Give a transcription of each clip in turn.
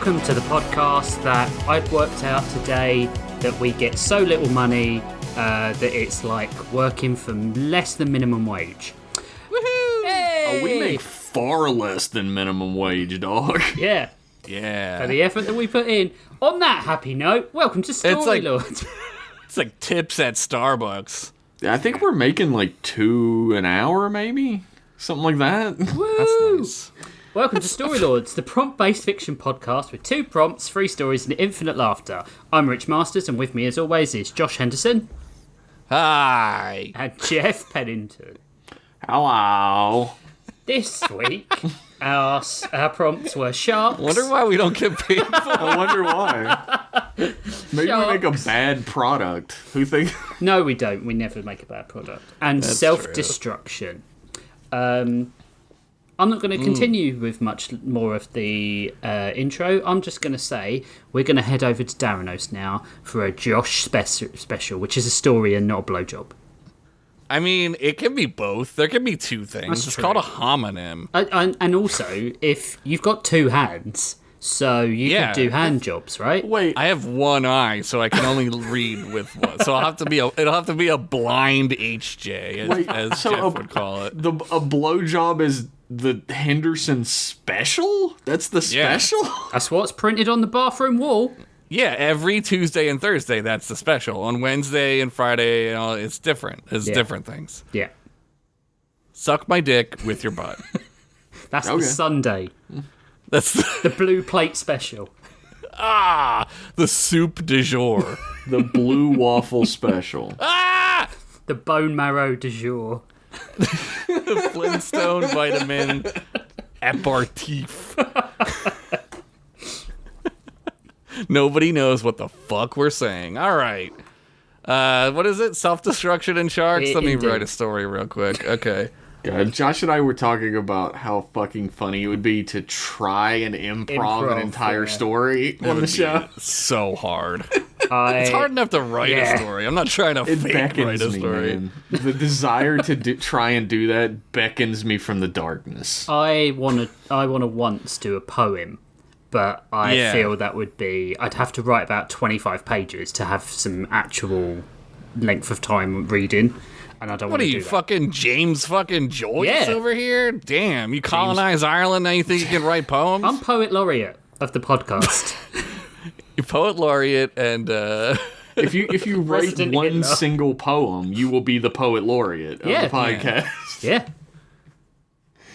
welcome to the podcast that I've worked out today that we get so little money that it's like working for less than minimum wage. Woohoo! Hey! Oh, we make far less than minimum wage, dog. Yeah. Yeah. For the effort that we put in. On that happy note, welcome to Story Lord. It's like tips at Starbucks. I think we're making like $2 an hour, maybe? Something like that. Woo! That's nice. Welcome to Story Lords, the prompt-based fiction podcast with 2 prompts, 3 stories, and infinite laughter. I'm Rich Masters, and with me, as always, is Josh Henderson. Hi. And Jeff Pennington. Hello. This week, our prompts were sharks. Wonder why we don't get paid for I wonder why. Maybe we make a bad product. Who thinks? No, we don't. We never make a bad product. And That's self-destruction. I'm not going to continue with much more of the intro. I'm just going to say we're going to head over to Daranos now for a Josh special, which is a story and not a blowjob. I mean, it can be both. There can be 2 things. That's it's true. called a homonym. And also, if you've got 2 hands, so you Yeah. can do hand jobs, right? Wait. I have 1 eye, so I can only read with one. So it'll have to be a blind HJ, as so Jeff would call it. a blowjob is the Henderson special? That's the Yeah. special? That's what's printed on the bathroom wall. Yeah, every Tuesday and Thursday, that's the special. On Wednesday and Friday, it's different. It's different things. Yeah. Suck my dick with your butt. That's Okay. the Sunday. That's The blue plate special. the soup du jour. The blue waffle special. The bone marrow du jour. The Flintstone vitamin aperitif. Nobody knows what the fuck we're saying. All right. What is it? Self-destruction and sharks? Let me Indeed. write a story real quick. Okay. God, Josh and I were talking about how fucking funny it would be to try and improv an entire yeah. story on the show. So hard. It's hard enough to write a story. I'm not trying to It fake beckons write a me, story. man. The desire to try and do that beckons me from the darkness. I want to once do a poem, but I Yeah. feel that would be... I'd have to write about 25 pages to have some actual length of time reading, and I don't What want are to you, do that. fucking James fucking Joyce Yeah. over here? Damn, you colonize Ireland, now you think you can write poems? I'm poet laureate of the podcast. You're poet laureate and... If you write President one Hitler. single poem, you will be the poet laureate of Yeah. the podcast. Yeah.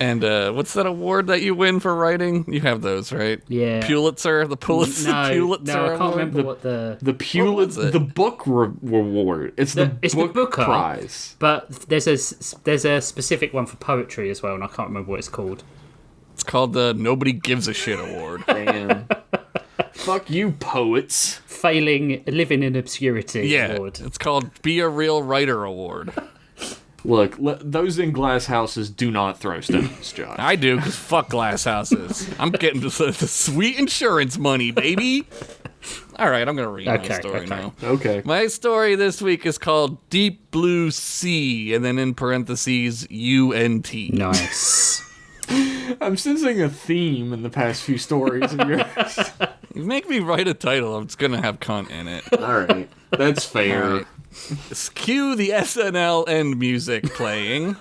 And what's that award that you win for writing? You have those, right? Yeah. Pulitzer, the Pulitzer, No, Pulitzer I can't award? remember what the... The was it? the book reward. It's the book Booker prize. But there's a specific one for poetry as well, and I can't remember what it's called. It's called the Nobody Gives a Shit award. Damn. Fuck you, poets. Living in obscurity Yeah, award. it's called Be a Real Writer award. Look, those in glass houses do not throw stones, Josh. I do, because fuck glass houses. I'm getting the sweet insurance money, baby. All right, I'm going to read my Okay, story okay. now. Okay. My story this week is called Deep Blue Sea, and then in parentheses, UNT. Nice. I'm sensing a theme in the past few stories of yours. You make me write a title, it's going to have cunt in it. All right. That's fair. All right. Cue the SNL end music playing.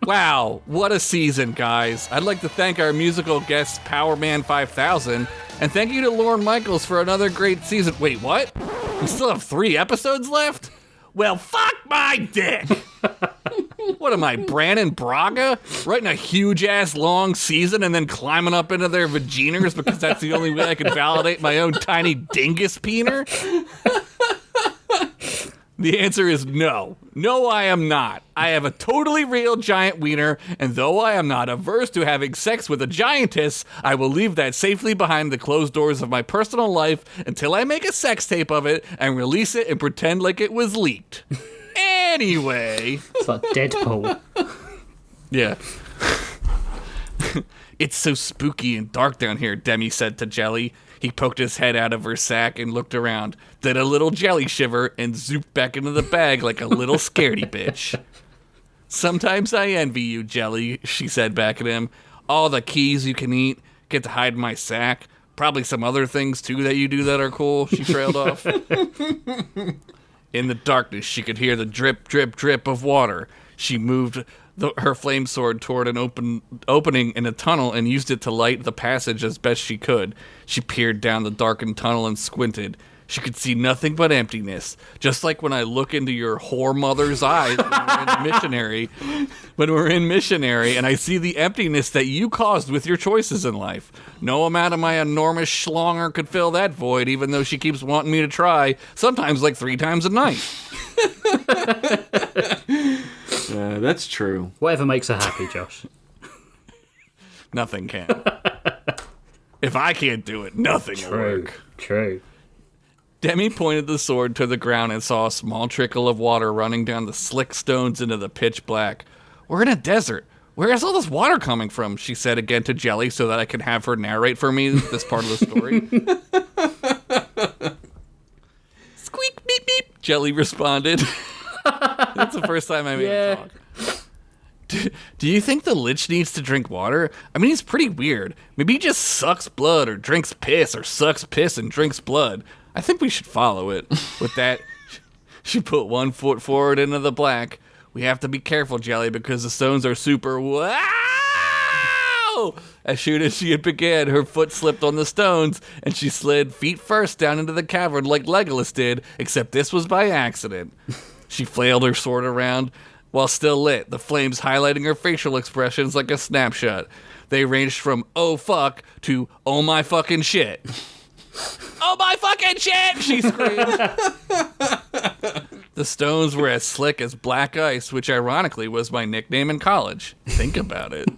Wow, what a season, guys. I'd like to thank our musical guest, Powerman 5000, and thank you to Lorne Michaels for another great season. Wait, what? We still have 3 episodes left? Well, fuck my dick! What am I, Brandon Braga? Writing a huge-ass long season and then climbing up into their vaginas because that's the only way I can validate my own tiny dingus peener? The answer is no. No, I am not. I have a totally real giant wiener, and though I am not averse to having sex with a giantess, I will leave that safely behind the closed doors of my personal life until I make a sex tape of it and release it and pretend like it was leaked. Anyway. It's like Deadpool. Yeah. It's so spooky and dark down here, Demi said to Jelly. He poked his head out of her sack and looked around, did a little jelly shiver, and zooped back into the bag like a little scaredy bitch. Sometimes I envy you, Jelly, she said back at him. All the keys you can eat, get to hide in my sack. Probably some other things, too, that you do that are cool, she trailed off. In the darkness, she could hear the drip, drip, drip of water. She moved her flame sword toward an opening in a tunnel and used it to light the passage as best she could. She peered down the darkened tunnel and squinted. She could see nothing but emptiness, just like when I look into your whore mother's eyes when we're in missionary, and I see the emptiness that you caused with your choices in life. No amount of my enormous schlonger could fill that void, even though she keeps wanting me to try, sometimes like 3 times a night. That's true. Whatever makes her happy, Josh. Nothing can. If I can't do it, nothing will work. True. Demi pointed the sword to the ground and saw a small trickle of water running down the slick stones into the pitch black. We're in a desert. Where is all this water coming from? She said again to Jelly so that I can have her narrate for me this part of the story. Squeak, beep, beep, Jelly responded. That's the first time I made him talk. Do you think the Lich needs to drink water? I mean, he's pretty weird. Maybe he just sucks blood or drinks piss or sucks piss and drinks blood. I think we should follow it. With that, she put one foot forward into the black. We have to be careful, Jelly, because the stones are super wow! As soon as she had began, her foot slipped on the stones, and she slid feet first down into the cavern like Legolas did, except this was by accident. She flailed her sword around while still lit, the flames highlighting her facial expressions like a snapshot. They ranged from, oh fuck, to, oh my fucking shit. Oh my fucking shit, she screamed. The stones were as slick as black ice, which ironically was my nickname in college. Think about it.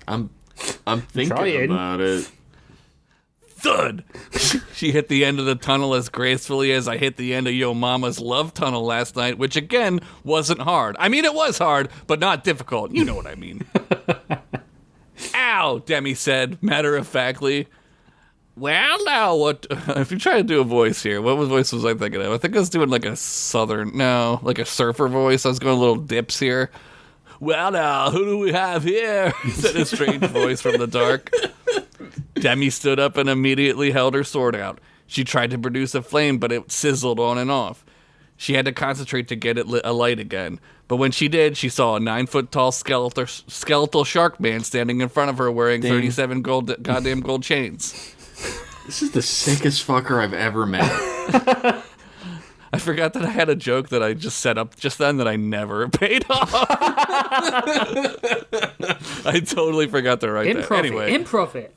I'm thinking about it. Thud! She hit the end of the tunnel as gracefully as I hit the end of Yo Mama's love tunnel last night, which again wasn't hard. I mean, it was hard, but not difficult. You know what I mean. Ow, Demi said, matter-of-factly. Well, now, what... If you try to do a voice here, what voice was I thinking of? I think I was doing like a like a surfer voice. I was going a little dips here. Well, now, who do we have here? Said a strange voice from the dark. Demi stood up and immediately held her sword out. She tried to produce a flame, but it sizzled on and off. She had to concentrate to get it alight again. But when she did, she saw a 9-foot-tall skeletal shark man standing in front of her wearing 37 goddamn gold chains. This is the sickest fucker I've ever met. I forgot that I had a joke that I just set up just then that I never paid off. I totally forgot to write that. Anyway. Improv it.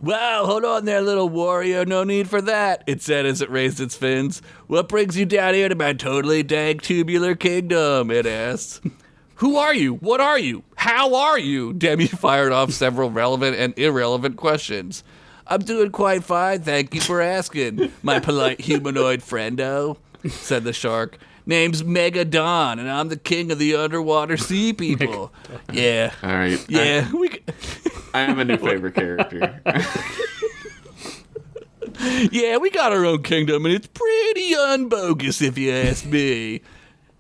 Wow, hold on there, little warrior. No need for that, it said as it raised its fins. What brings you down here to my totally dang tubular kingdom? It asked. Who are you? What are you? How are you? Demi fired off several relevant and irrelevant questions. I'm doing quite fine, thank you for asking, my polite humanoid friendo, said the shark. Name's Megadon, and I'm the king of the underwater sea people. Yeah. All right. Yeah. I have a new favorite character. Yeah, we got our own kingdom, and it's pretty unbogus if you ask me.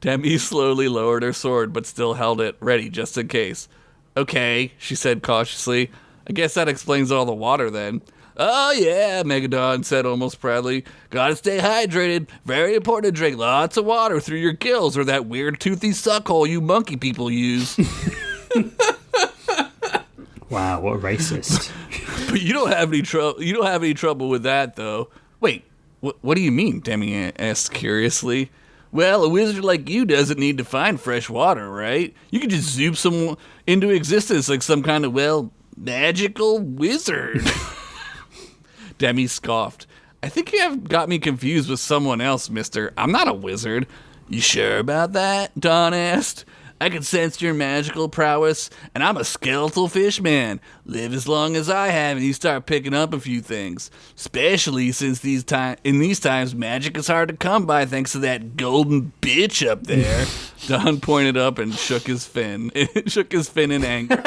Demi slowly lowered her sword, but still held it ready just in case. Okay, she said cautiously. I guess that explains all the water then. Oh yeah, Megadon said almost proudly. Gotta stay hydrated. Very important to drink lots of water through your gills or that weird toothy suckhole you monkey people use. Wow, what a racist. But you don't have any trouble. You don't have any trouble with that, though. Wait, what do you mean? Demi asked curiously. Well, a wizard like you doesn't need to find fresh water, right? You can just zoom some into existence like some kind of, magical wizard. Demi scoffed. I think you have got me confused with someone else, mister. I'm not a wizard. You sure about that? Don asked. I can sense your magical prowess, and I'm a skeletal fish man. Live as long as I have, and you start picking up a few things. Especially since in these times, magic is hard to come by thanks to that golden bitch up there. Don pointed up and shook his fin. Shook his fin in anger.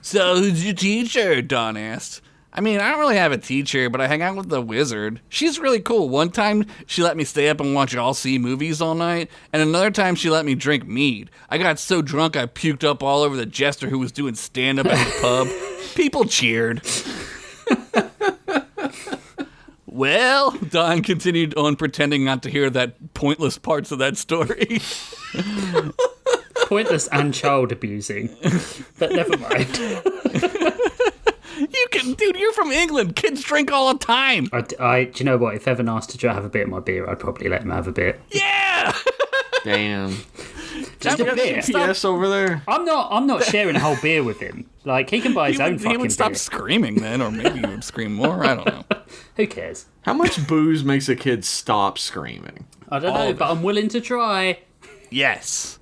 So who's your teacher? Don asked. I mean, I don't really have a teacher, but I hang out with the wizard. She's really cool. One time, she let me stay up and watch all-see movies all night, and another time she let me drink mead. I got so drunk I puked up all over the jester who was doing stand-up at the pub. People cheered. Well, Don continued on pretending not to hear that pointless parts of that story. Pointless and child abusing. But never mind. Dude, you're from England. Kids drink all the time. Do you know what? If Evan asked to have a bit of my beer, I'd probably let him have a bit. Yeah! Damn. Just a bit. Yes, over there. I'm not sharing a whole beer with him. Like, he can buy his own fucking beer. He would stop screaming then, or maybe he would scream more. I don't know. Who cares? How much booze makes a kid stop screaming? I don't know, but I'm willing to try. Yes.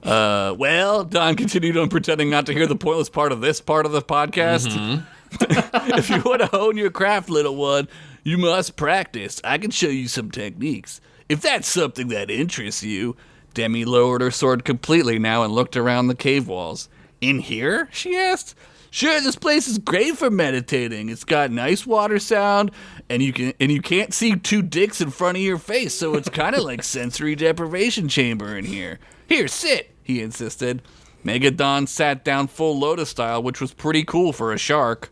Well, Don continued on pretending not to hear the pointless part of this part of the podcast. Mm-hmm. If you want to hone your craft, little one, you must practice. I can show you some techniques. If that's something that interests you. Demi lowered her sword completely now and looked around the cave walls. In here? She asked. Sure, this place is great for meditating. It's got nice water sound, and you can't see two dicks in front of your face, so it's kind of like sensory deprivation chamber in here. Here, sit, he insisted. Megadon sat down full lotus style, which was pretty cool for a shark.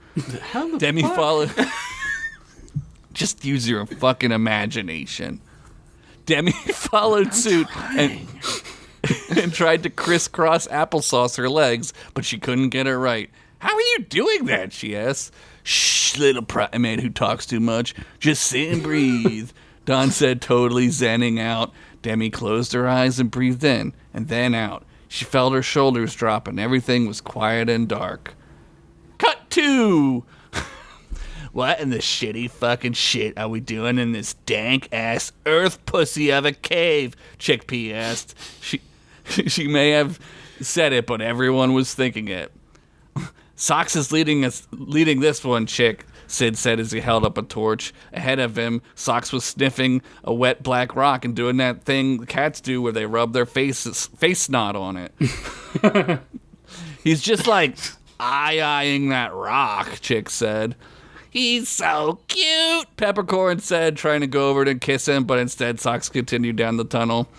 How the Demi fuck? followed. Just use your fucking imagination. Demi followed suit and tried to crisscross applesauce her legs, but she couldn't get it right. How are you doing that? She asked. Shh, little primate who talks too much. Just sit and breathe, Don said, totally zenning out. Demi closed her eyes and breathed in, and then out. She felt her shoulders drop, and everything was quiet and dark. Cut 2! What in the shitty fucking shit are we doing in this dank-ass earth pussy of a cave? Chickpea asked. She may have said it, but everyone was thinking it. Socks is leading this one, Chick, Sid said as he held up a torch. Ahead of him, Socks was sniffing a wet black rock and doing that thing the cats do where they rub their face snot on it. He's just like eyeing that rock, Chick said. He's so cute, Peppercorn said, trying to go over to kiss him, but instead Socks continued down the tunnel.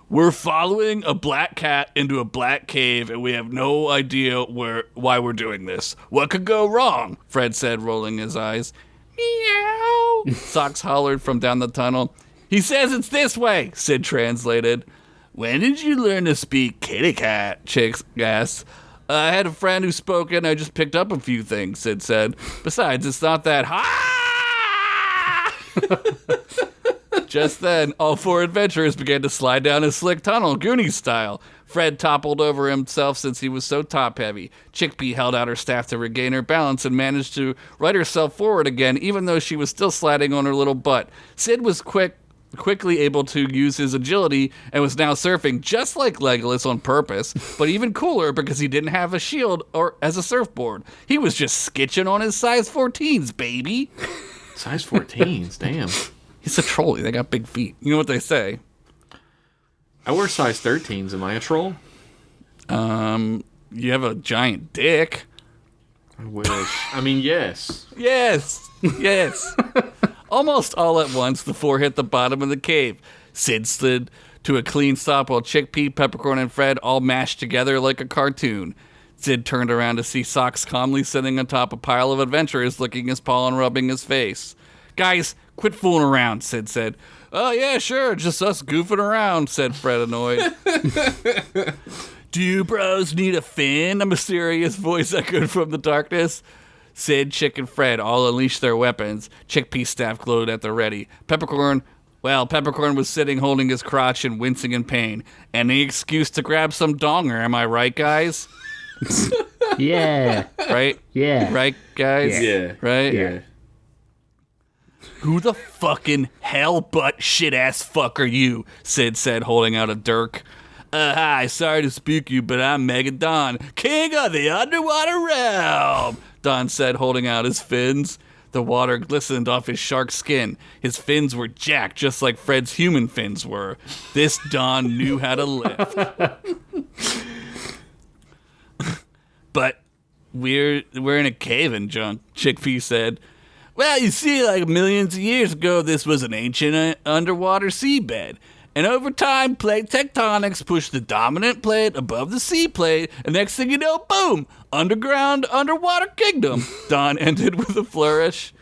We're following a black cat into a black cave, and we have no idea why we're doing this. What could go wrong? Fred said, rolling his eyes. Meow, Socks hollered from down the tunnel. He says it's this way, Sid translated. When did you learn to speak kitty cat? Chick asked. I had a friend who spoke it, and I just picked up a few things, Sid said. Besides, it's not that Just then, all four adventurers began to slide down a slick tunnel, Goonies style. Fred toppled over himself since he was so top-heavy. Chickpea held out her staff to regain her balance and managed to right herself forward again, even though she was still sliding on her little butt. Sid was quickly able to use his agility and was now surfing just like Legolas on purpose, but even cooler because he didn't have a shield or as a surfboard. He was just skitching on his size 14s, baby. Size 14s, damn. He's a troll. They got big feet. You know what they say? I wear size 13s. Am I a troll? You have a giant dick. I wish. I mean, yes. Yes. Almost all at once, the four hit the bottom of the cave. Sid slid to a clean stop while Chickpea, Peppercorn, and Fred all mashed together like a cartoon. Sid turned around to see Socks calmly sitting atop a pile of adventurers, licking his paw and rubbing his face. Guys, quit fooling around, Sid said. Oh, yeah, sure, just us goofing around, said Fred, annoyed. Do you bros need a fin? A mysterious voice echoed from the darkness. Sid, Chick, and Fred all unleashed their weapons. Chickpea's staff glowed at the ready. Peppercorn was sitting holding his crotch and wincing in pain. Any excuse to grab some donger, am I right, guys? Yeah. Right? Yeah. Right, guys? Yeah. Right? Yeah. Who the fucking hell butt shit-ass fuck are you? Sid said, holding out a dirk. Hi, sorry to spook you, but I'm Megadon, king of the underwater realm, Don said, holding out his fins. The water glistened off his shark skin. His fins were jacked, just like Fred's human fins were. This Don knew how to lift. But we're in a cave in junk, Chickpea said. Well, you see, like millions of years ago, this was an ancient underwater seabed. And over time, plate tectonics pushed the dominant plate above the sea plate, and next thing you know, boom, underground, underwater kingdom. Don ended with a flourish.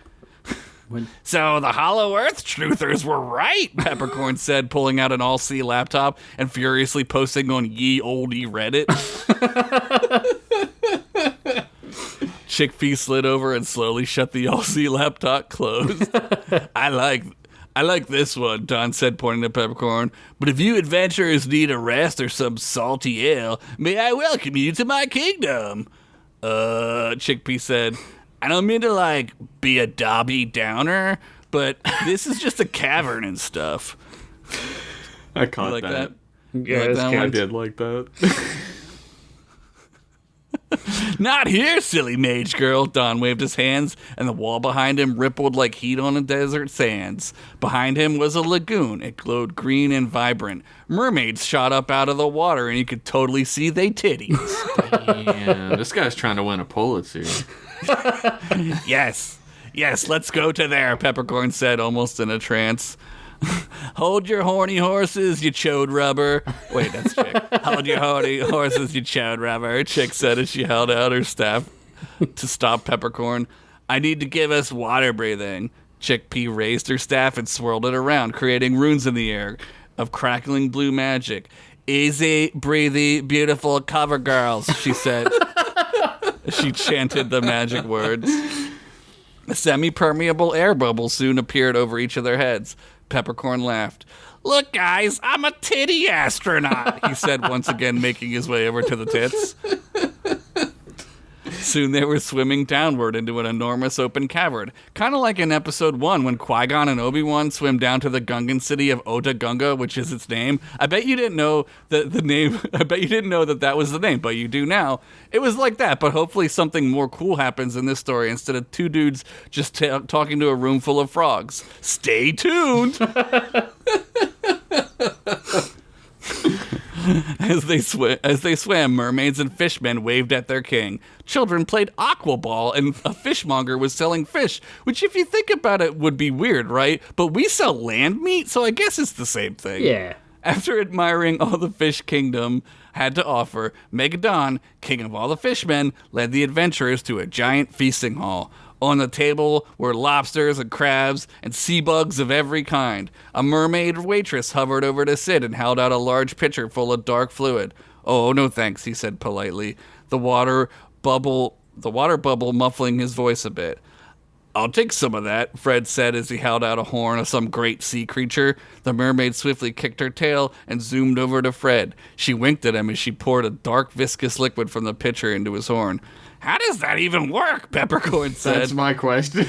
So the Hollow Earth truthers were right, Peppercorn said, pulling out an all-C laptop and furiously posting on ye olde Reddit. Chickpea slid over and slowly shut the all-C laptop closed. I like this one, Don said, pointing to Peppercorn. But if you adventurers need a rest or some salty ale, may I welcome you to my kingdom? Chickpea said, I don't mean to, like, be a Dobby Downer, but this is just a cavern and stuff. I caught You like that? Yeah, like that I one? did like that. Not here, silly mage girl. Don waved his hands, and the wall behind him rippled like heat on the desert sands. Behind him was a lagoon. It glowed green and vibrant. Mermaids shot up out of the water, and you could totally see they titties. Damn, this guy's trying to win a Pulitzer. Yes, let's go to there, Peppercorn said, almost in a trance. Hold your horny horses, you chode rubber. Wait, that's Chick. Hold your horny horses, you chode rubber, Chick said as she held out her staff to stop Peppercorn. I need to give us water breathing. Chickpea raised her staff and swirled it around, creating runes in the air of crackling blue magic. Easy, breathy, beautiful cover girls, she said. She chanted the magic words. A semi-permeable air bubble soon appeared over each of their heads. Peppercorn laughed. Look, guys, I'm a titty astronaut, he said, once again making his way over to the tits. Soon they were swimming downward into an enormous open cavern, kind of like in episode 1 when Qui-Gon and Obi-Wan swim down to the Gungan city of Ota Gunga, which is its name. I bet you didn't know that the name. I bet you didn't know that was the name, but you do now. It was like that, but hopefully something more cool happens in this story instead of two dudes just talking to a room full of frogs. Stay tuned. As they swam, mermaids and fishmen waved at their king. Children played aqua ball, and a fishmonger was selling fish, which, if you think about it, would be weird, right? But we sell land meat, so I guess it's the same thing. Yeah. After admiring all the fish kingdom had to offer, Megadon, king of all the fishmen, led the adventurers to a giant feasting hall. On the table were lobsters and crabs and sea bugs of every kind. A mermaid waitress hovered over to Sid and held out a large pitcher full of dark fluid. Oh, no thanks, he said politely, the water bubble muffling his voice a bit. I'll take some of that, Fred said as he held out a horn of some great sea creature. The mermaid swiftly kicked her tail and zoomed over to Fred. She winked at him as she poured a dark viscous liquid from the pitcher into his horn. How does that even work? Peppercorn said. That's my question.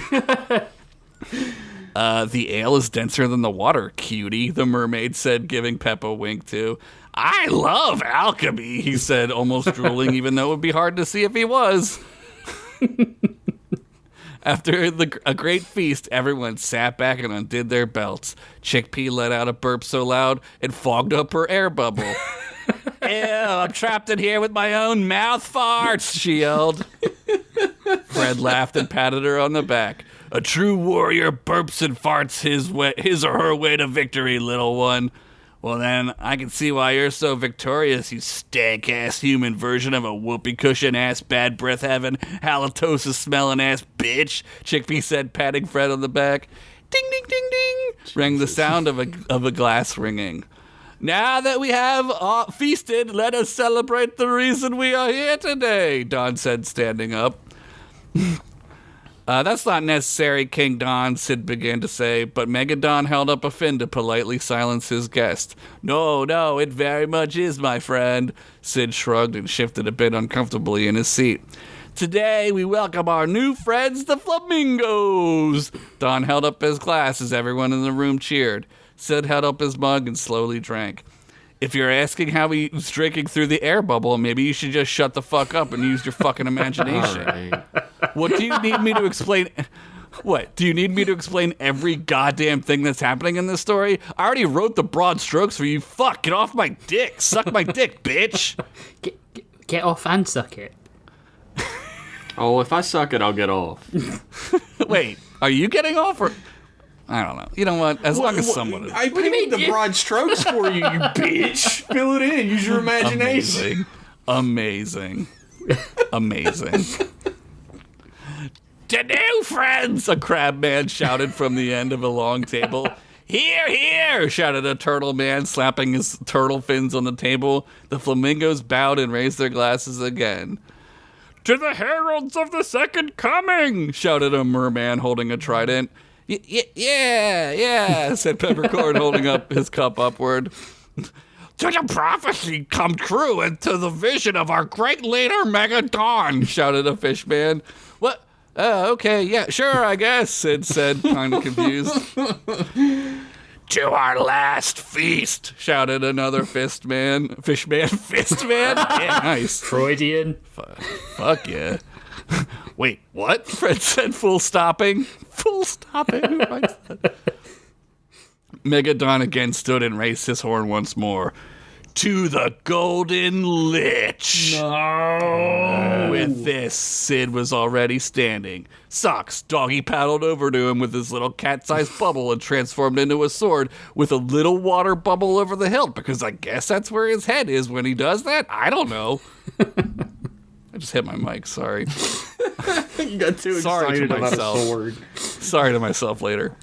The ale is denser than the water, cutie, the mermaid said, giving Pep a wink too. I love alchemy, he said, almost drooling, even though it would be hard to see if he was. After a great feast, everyone sat back and undid their belts. Chickpea let out a burp so loud it fogged up her air bubble. Ew, I'm trapped in here with my own mouth farts, she yelled. Fred laughed and patted her on the back. A true warrior burps and farts his or her way to victory, little one. Well then, I can see why you're so victorious, you stank-ass human version of a whoopee cushion-ass, bad breath having, halitosis-smelling-ass bitch, Chickpea said, patting Fred on the back. Ding, ding, ding, ding, rang the sound of a glass ringing. Now that we have feasted, let us celebrate the reason we are here today, Don said, standing up. That's not necessary, King Don, Sid began to say, but Megadon held up a fin to politely silence his guest. No, it very much is, my friend. Sid shrugged and shifted a bit uncomfortably in his seat. Today, we welcome our new friends, the Flamingos. Don held up his glass as everyone in the room cheered. Sid held up his mug and slowly drank. If you're asking how he was drinking through the air bubble, maybe you should just shut the fuck up and use your fucking imagination. All right. What do you need me to explain? What? Do you need me to explain every goddamn thing that's happening in this story? I already wrote the broad strokes for you. Fuck, get off my dick. Suck my dick, bitch. Get off and suck it. Oh, if I suck it, I'll get off. Wait, are you getting off or? I don't know. You know what? As long as someone is. I painted the broad strokes for you, you bitch. Fill it in. Use your imagination. Amazing. To new friends, a crab man shouted from the end of a long table. Here, here, shouted a turtle man, slapping his turtle fins on the table. The flamingos bowed and raised their glasses again. To the heralds of the second coming, shouted a merman holding a trident. Yeah, said Peppercorn, holding up his cup upward. To the prophecy come true and to the vision of our great leader Megadon, shouted a fishman. What? Okay, yeah, sure, I guess, Sid said, kind of confused. To our last feast, shouted another fishman. Fistman? Yeah, nice. Freudian. Fuck yeah. Wait, what? Fred said, full stopping. Full stopping? Who writes that? Megadon again stood and raised his horn once more. To the Golden Lich. No. With this, Sid was already standing. Socks doggy paddled over to him with his little cat-sized bubble and transformed into a sword with a little water bubble over the hilt, because I guess that's where his head is when he does that? I don't know. I just hit my mic, sorry. You got too Sorry excited to about myself. a sword. Sorry to myself later.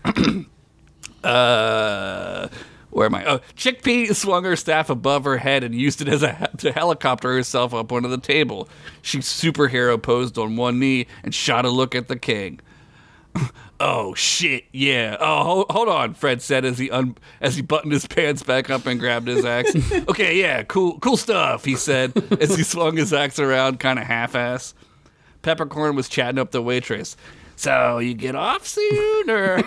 Where am I? Oh, Chickpea swung her staff above her head and used it as to helicopter herself up onto the table. She superhero posed on one knee and shot a look at the king. Oh shit, yeah. Oh, hold on, Fred said as he buttoned his pants back up and grabbed his axe. Okay, yeah, cool stuff, he said as he swung his axe around, kind of half-ass. Peppercorn was chatting up the waitress. So you get off soon, or?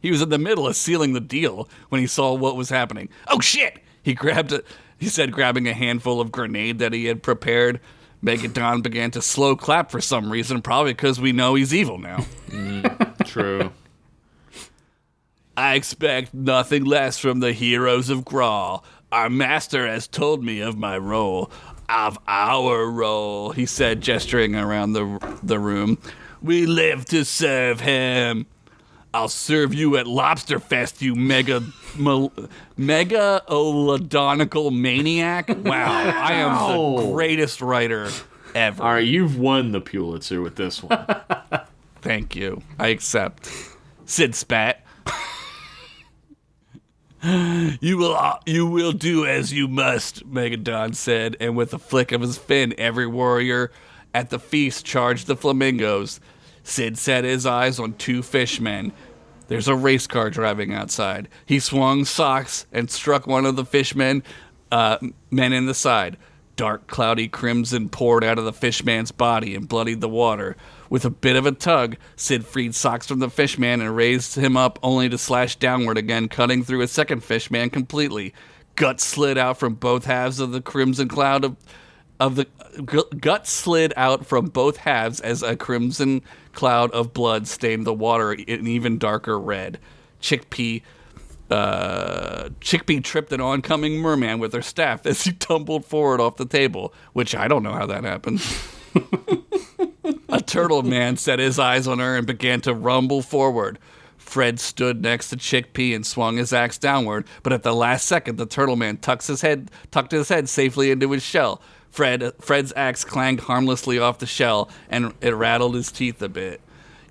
He was in the middle of sealing the deal when he saw what was happening. Oh shit! He said, grabbing a handful of grenade that he had prepared. Megadon began to slow clap for some reason, probably because we know he's evil now. True. I expect nothing less from the heroes of Grawl. Our master has told me of my role. Of our role, he said, gesturing around the room. We live to serve him. I'll serve you at Lobster Fest, you mega-oladonical maniac. Wow, I am the greatest writer ever. All right, you've won the Pulitzer with this one. Thank you. I accept. Sid spat. You will do as you must, Megadon said, and with a flick of his fin, every warrior at the feast charged the flamingos. Sid set his eyes on two fishmen. There's a race car driving outside. He swung Socks and struck one of the fishmen men in the side. Dark, cloudy crimson poured out of the fishman's body and bloodied the water. With a bit of a tug, Sid freed Socks from the fishman and raised him up only to slash downward again, cutting through a second fishman completely. Guts slid out from both halves of the crimson cloud guts slid out from both halves as a crimson cloud of blood stained the water an even darker red. Chickpea tripped an oncoming merman with her staff as he tumbled forward off the table, which I don't know how that happened. A turtle man set his eyes on her and began to rumble forward. Fred stood next to Chickpea and swung his axe downward, but at the last second, the turtle man tucked his head safely into his shell. Fred's axe clanged harmlessly off the shell, and it rattled his teeth a bit.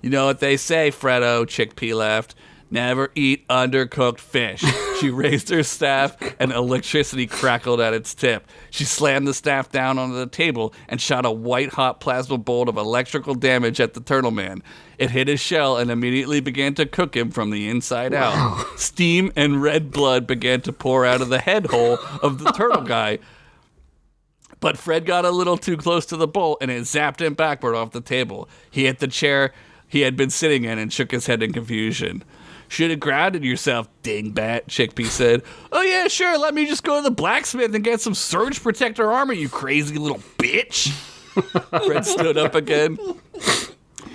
You know what they say, Fredo, Chickpea laughed. Never eat undercooked fish. She raised her staff, and electricity crackled at its tip. She slammed the staff down onto the table and shot a white-hot plasma bolt of electrical damage at the turtle man. It hit his shell and immediately began to cook him from the inside out. Steam and red blood began to pour out of the head hole of the turtle guy. But Fred got a little too close to the bolt, and it zapped him backward off the table. He hit the chair he had been sitting in and shook his head in confusion. Should have grounded yourself, dingbat, Chickpea said. Oh yeah, sure, let me just go to the blacksmith and get some surge protector armor, you crazy little bitch. Fred stood up again.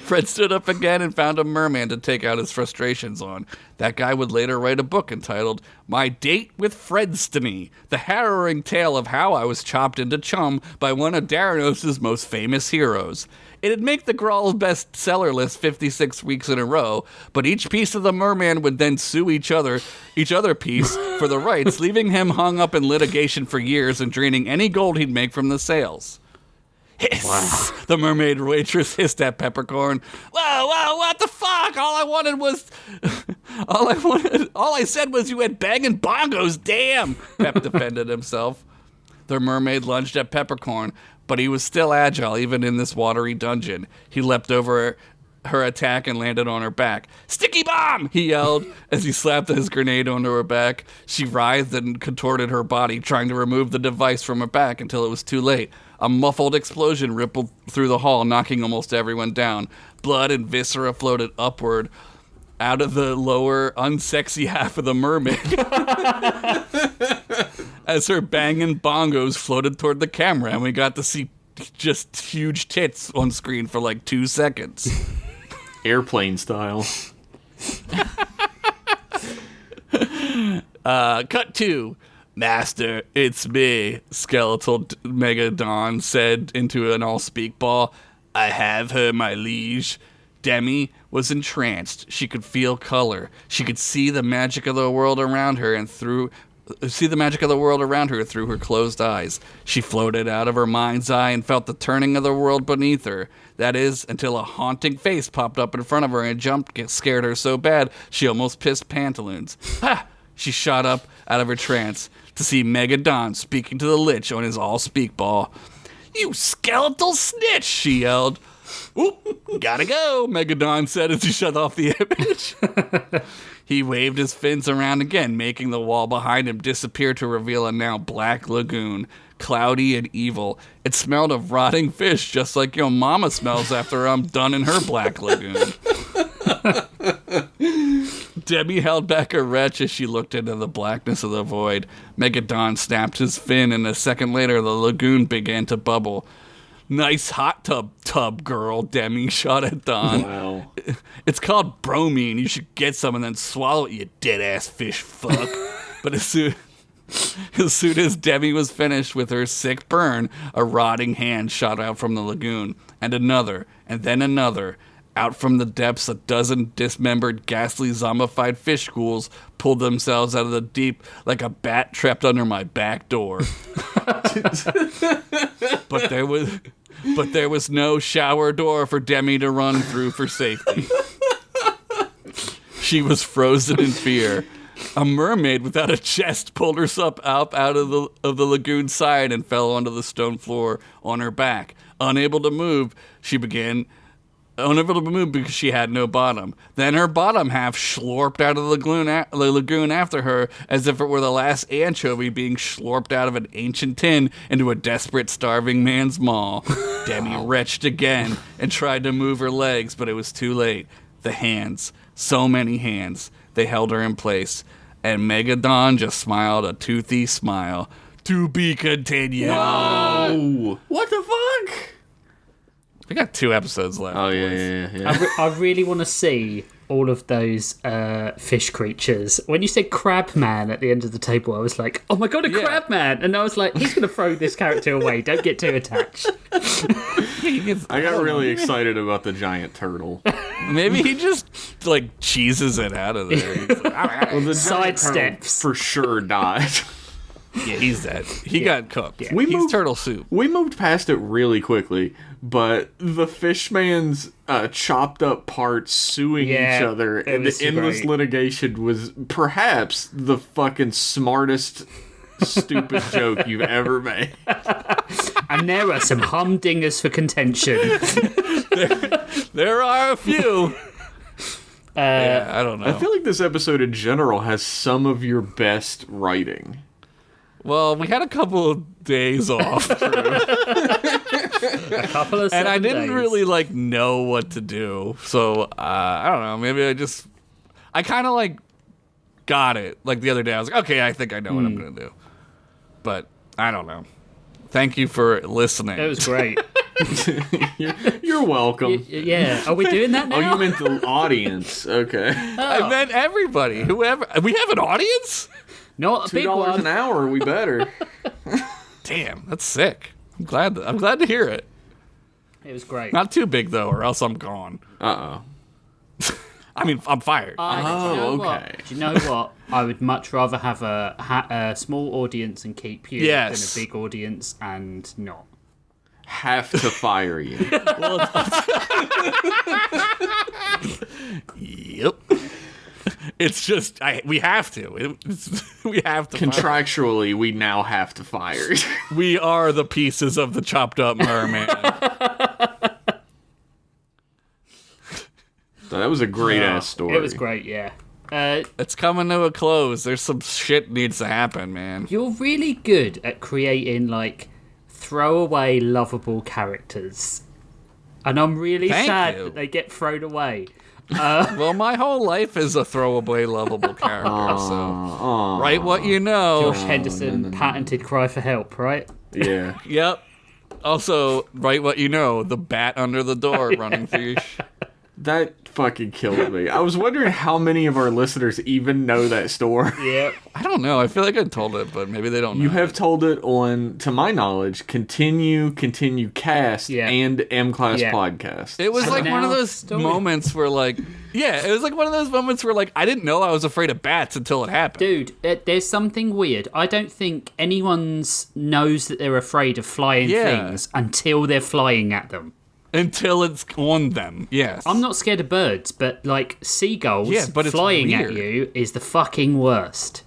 Fred stood up again and found a merman to take out his frustrations on. That guy would later write a book entitled My Date with Fredstony, the harrowing tale of how I was chopped into chum by one of Daranos' most famous heroes. It'd make the Grawl bestseller list 56 weeks in a row, but each piece of the merman would then sue each other piece for the rights, leaving him hung up in litigation for years and draining any gold he'd make from the sales. Hiss! Wow. The mermaid waitress hissed at Peppercorn. Whoa, what the fuck? All I said was you had banging bongos, damn! Pep defended himself. The mermaid lunged at Peppercorn, but he was still agile even in this watery dungeon. He leapt over her attack and landed on her back. Sticky bomb! He yelled as he slapped his grenade onto her back. She writhed and contorted her body, trying to remove the device from her back until it was too late. A muffled explosion rippled through the hall, knocking almost everyone down. Blood and viscera floated upward out of the lower, unsexy half of the mermaid as her banging bongos floated toward the camera, and we got to see just huge tits on screen for like 2 seconds. Airplane style. Cut 2. Master, it's me, skeletal Megadon said into an all-speak ball. I have her, my liege. Demi was entranced. She could feel color. She could see the magic of the world around her through her closed eyes. She floated out of her mind's eye and felt the turning of the world beneath her. That is, until a haunting face popped up in front of her and scared her so bad she almost pissed pantaloons. Ha! She shot up out of her trance to see Megadon speaking to the Lich on his all-speak ball. You skeletal snitch, she yelled. Oop, gotta go, Megadon said as he shut off the image. He waved his fins around again, making the wall behind him disappear to reveal a now black lagoon, cloudy and evil. It smelled of rotting fish, just like your mama smells after I'm done in her black lagoon. Debbie held back her retch as she looked into the blackness of the void. Megadon snapped his fin, and a second later, the lagoon began to bubble. Nice hot tub, girl, Demi shot at Don. Wow. It's called bromine. You should get some and then swallow it, you dead-ass fish fuck. But as soon as Demi was finished with her sick burn, a rotting hand shot out from the lagoon, and another, and then another. Out from the depths, a dozen dismembered, ghastly, zombified fish schools pulled themselves out of the deep like a bat trapped under my back door. But there was no shower door for Demi to run through for safety. She was frozen in fear. A mermaid without a chest pulled herself up out of the lagoon side and fell onto the stone floor on her back. Unable to move because she had no bottom. Then her bottom half slurped out of the lagoon after her, as if it were the last anchovy being slurped out of an ancient tin into a desperate, starving man's maw. Demi retched again and tried to move her legs, but it was too late. The hands, so many hands, they held her in place. And Megadon just smiled a toothy smile. To be continued. Whoa! What the fuck? We got 2 episodes left. Oh, yeah. I really want to see all of those fish creatures. When you said Crab Man at the end of the table, I was like, oh my god, Crab Man! And I was like, he's going to throw this character away. Don't get too attached. I got really excited about the giant turtle. Maybe he just, cheeses it out of there. He's like, well, the Side giant turtle steps. for sure died. Yeah, he's dead. He got cooked. Yeah. He's turtle soup. We moved past it really quickly, but the fishman's chopped up parts suing each other and the endless litigation was perhaps the fucking smartest stupid joke you've ever made. And there are some humdingers for contention. There are a few. I don't know. I feel like this episode in general has some of your best writing. Well, we had a couple of days off. A couple of and I didn't days. really know what to do. So I don't know. Maybe I kind of got it. The other day, I was like, okay, I think I know what I'm gonna do. But I don't know. Thank you for listening. It was great. You're welcome. Yeah. Are we doing that now? Oh, you meant the audience. Okay. I meant everybody. Whoever. We have an audience? Not a big $2 one. an hour, we better. Damn, that's sick. I'm glad to hear it. It was great. Not too big though, or else I'm gone. Uh-oh. I mean, I'm fired. Do you know okay. what? Do you know what? I would much rather have a small audience and keep you than a big audience and not. Have to fire you. Yep. It's just we have to. We have to. Contractually, we now have to fire you. We are the pieces of the chopped up merman. So that was a great-ass story. It was great, yeah. It's coming to a close. There's some shit needs to happen, man. You're really good at creating, like, throwaway, lovable characters. And I'm really sad that they get thrown away. Well, my whole life is a throwaway, lovable character, so... Write what you know. Josh Henderson, patented cry for help, right? Yeah. Yep. Also, write what you know. The bat under the door running through your... That fucking killed me. I was wondering how many of our listeners even know that story. Yeah. I don't know. I feel like I told it, but maybe they don't know. You have told it on, to my knowledge, Continue Cast and M-Class Podcast. It was So like one of now those moments where, like... Yeah, it was like one of those moments where, like, I didn't know I was afraid of bats until it happened. Dude, there's something weird. I don't think anyone knows that they're afraid of flying things until they're flying at them. Until it's on them, yes. I'm not scared of birds, but, like, seagulls but it's flying at weird. you is the fucking worst.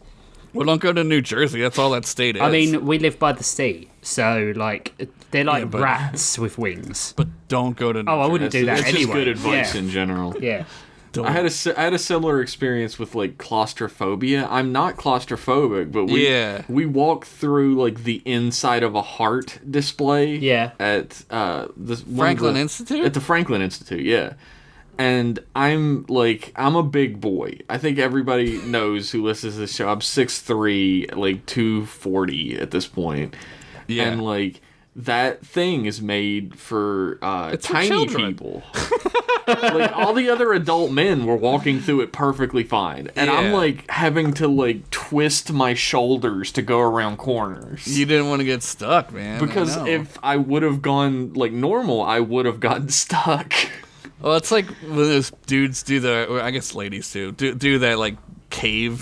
Well, don't go to New Jersey. That's all that state is. I mean, we live by the sea, so, like, they're like but- rats with wings. But don't go to New Oh, I wouldn't Jersey. do that It's anyway. just good advice Yeah. in general. Yeah. I had a similar experience with like claustrophobia. I'm not claustrophobic, but we walked through like the inside of a heart display. At the Franklin Institute? At the Franklin Institute, yeah. And I'm a big boy. I think everybody knows who listens to this show. I'm 6'3", like 240 at this point. Yeah. And like that thing is made for tiny children. people. Like all the other adult men were walking through it perfectly fine, and I'm like having to like twist my shoulders to go around corners. You didn't want to get stuck, man. Because if I would have gone like normal, I would have gotten stuck. Well, it's like when those dudes do or I guess ladies too, do that like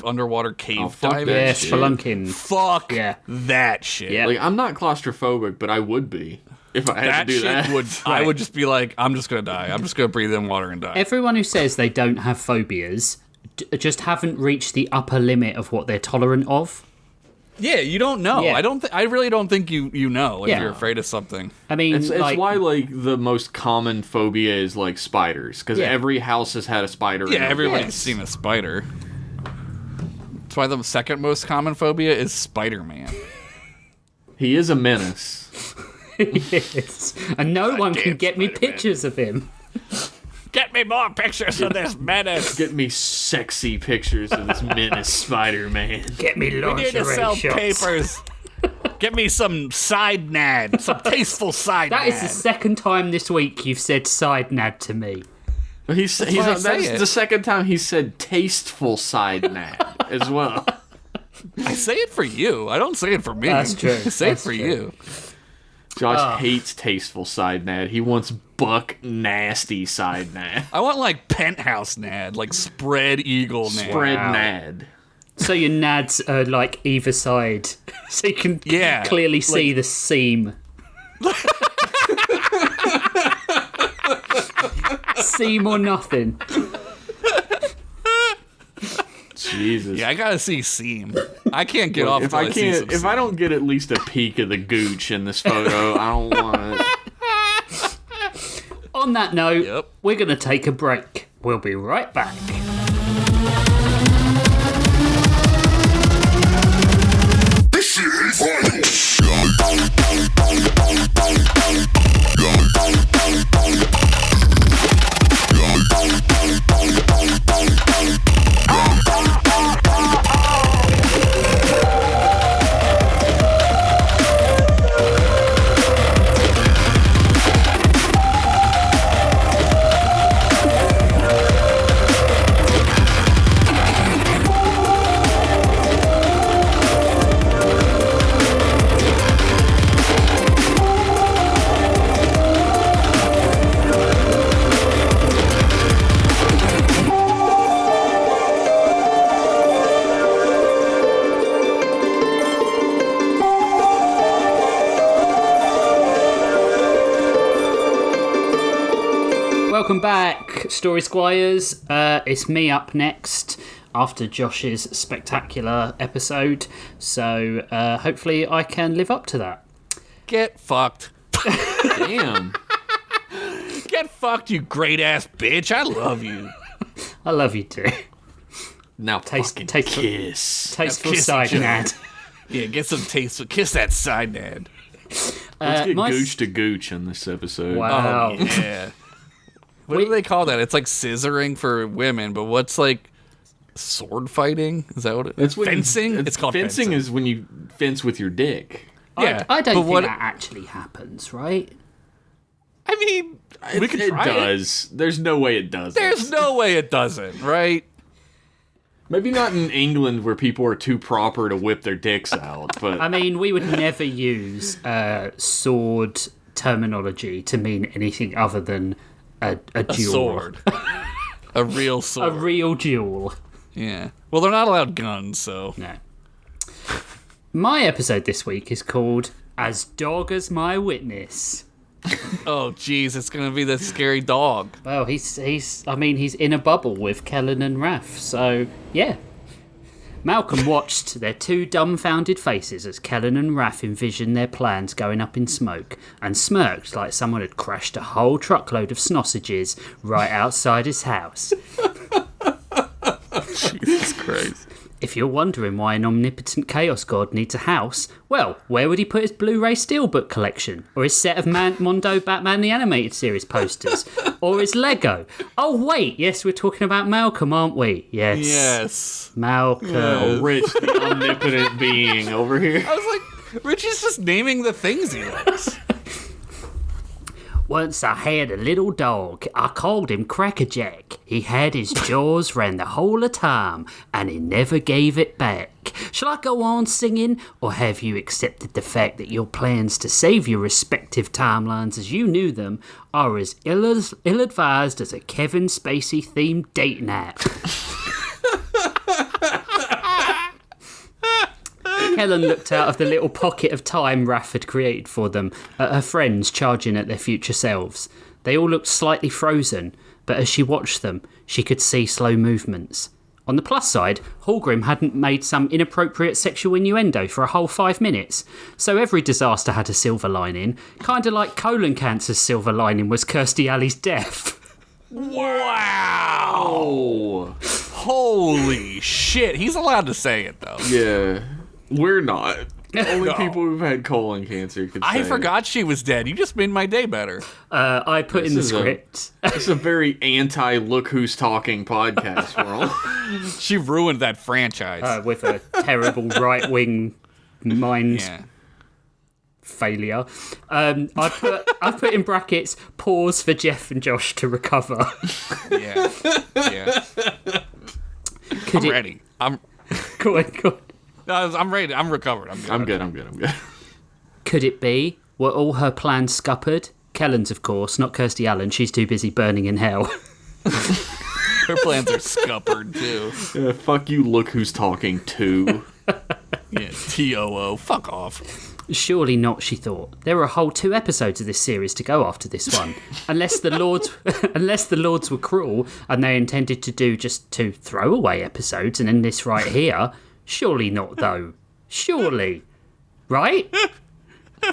underwater cave fuck diving. that Yeah, shit. spelunking. Fuck Yeah. that shit. Yeah. Like I'm not claustrophobic, but I would be if I had That to do shit that. would. I would just be like, I'm just gonna die. I'm just gonna breathe in water and die. Everyone who says they don't have phobias just haven't reached the upper limit of what they're tolerant of. Yeah, you don't know. Yeah. I really don't think you know if Yeah. you're afraid of something. I mean, It's like, why like the most common phobia is like spiders, because Yeah. every house has had a spider. Yeah, in it. everybody's Yes. seen a spider. That's why the second most common phobia is Spider-Man. He is a menace. yes. And no one can get me Spider-Man. pictures of him. Get me more pictures of this menace. Get me sexy pictures of this menace Spider-Man. Get me We need to lingerie sell shots. papers. Get me some side nad, some tasteful side That nad. is the second time this week you've said side nad to me. He's why I say that's it. the second time he said tasteful side nad as well. I say it for you. I don't say it for me. That's true. I say That's it for true. you. Josh hates tasteful side nad. He wants buck nasty side nad. I want like penthouse nad, like spread eagle nad. Spread Wow. nad. So your nads are like either side, so you can Yeah, clearly see the seam. Seam or nothing. Jesus. Yeah, I gotta see seam. I can't get off If till I see can't, some if seam. I don't get at least a peek of the gooch in this photo, I don't want it. On that note, Yep. we're going to take a break. We'll be right back. This shit ain't vital. Welcome back, Story Squires. It's me up next after Josh's spectacular episode. So hopefully I can live up to that. Get fucked. Damn. Get fucked, you great-ass bitch. I love you. I love you too. Now fucking kiss. Tasteful Kiss side each other. nad. Yeah, get some taste. Kiss that side, Dad. Let's get my- gooch to gooch in this episode. Wow. Oh, yeah. What do they call that? It's like scissoring for women, but what's like sword fighting? Is that what it is? That's when fencing? It's called fencing. is when you fence with your dick. Yeah, I don't but think that actually happens, right? I mean, we could It try does. There's no way it does. There's no way it doesn't, right? Maybe not in England where people are too proper to whip their dicks out, but I mean, we would never use sword terminology to mean anything other than a A duel. sword. A real sword. A real duel. Yeah. Well, they're not allowed guns, so. No. My episode this week is called As Dog as My Witness. Oh, jeez, it's gonna be the scary dog. Well, he's in a bubble with Kellen and Raph, so yeah. Malcolm watched their two dumbfounded faces as Kellen and Raph envisioned their plans going up in smoke and smirked like someone had crashed a whole truckload of sausages right outside his house. Jesus Christ. If you're wondering why an omnipotent chaos god needs a house, well, where would he put his Blu-ray Steelbook collection? Or his set of Mondo Batman the Animated Series posters? Or his Lego? Oh, wait, yes, we're talking about Malcolm, aren't we? Yes. Yes. Malcolm. oh, Rich, the omnipotent being over here. I was like, Richie's just naming the things he likes. Once I had a little dog. I called him Crackerjack. He had his jaws round the whole of time, and he never gave it back. Shall I go on singing, or have you accepted the fact that your plans to save your respective timelines as you knew them are as ill-advised as a Kevin Spacey-themed date night? Helen looked out of the little pocket of time Raph had created for them at her friends charging at their future selves. They all looked slightly frozen, but as she watched them, she could see slow movements. On the plus side, Hallgrim hadn't made some inappropriate sexual innuendo for a whole 5 minutes, so every disaster had a silver lining, kinda like colon cancer's silver lining was Kirstie Alley's death. Wow. Oh. Holy shit. He's allowed to say it, though. Yeah. We're not. Only No. people who've had colon cancer could say I it. forgot she was dead. You just made my day better. I put in the This is a- script. It's a very anti-look who's talking podcast world. She ruined that franchise. With a terrible right-wing mind yeah. failure. I put in brackets, pause for Jeff and Josh to recover. Yeah. Yeah. Could I'm ready. Go on. I'm ready. I'm recovered. I'm good. I'm good. Could it be? Were all her plans scuppered? Kellen's, of course, not Kirstie Allen. She's too busy burning in hell. Her plans are scuppered, too. Fuck you, look who's talking too. Yeah, TOO. Fuck off. Surely not, she thought. There were a whole 2 episodes of this series to go after this one. unless the Lords were cruel and they intended to do just 2 throwaway episodes and end this right here. Surely not, though. Surely. Right?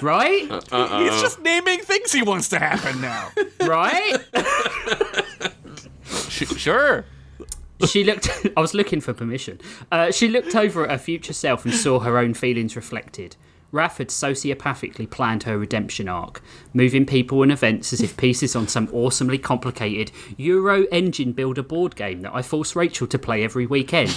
Right? He's just naming things he wants to happen now. Right? Sure. She looked. I was looking for permission. She looked over at her future self and saw her own feelings reflected. Raph had sociopathically planned her redemption arc, moving people and events as if pieces on some awesomely complicated Euro engine builder board game that I force Rachel to play every weekend.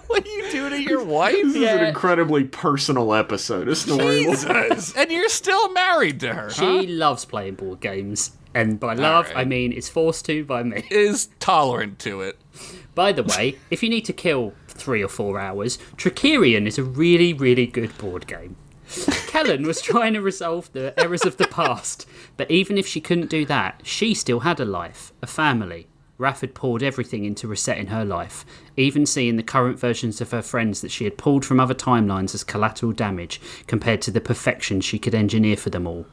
What you do to your wife? This is an incredibly personal episode of Story. Jesus. And you're still married to her, huh? She loves playing board games, and by love, right. I mean is forced to by me. Is tolerant to it. By the way, if you need to kill 3 or 4 hours, Trickerion is a really, really good board game. Kellen was trying to resolve the errors of the past, but even if she couldn't do that, she still had a life, a family. Raph had poured everything into resetting her life, even seeing the current versions of her friends that she had pulled from other timelines as collateral damage compared to the perfection she could engineer for them all.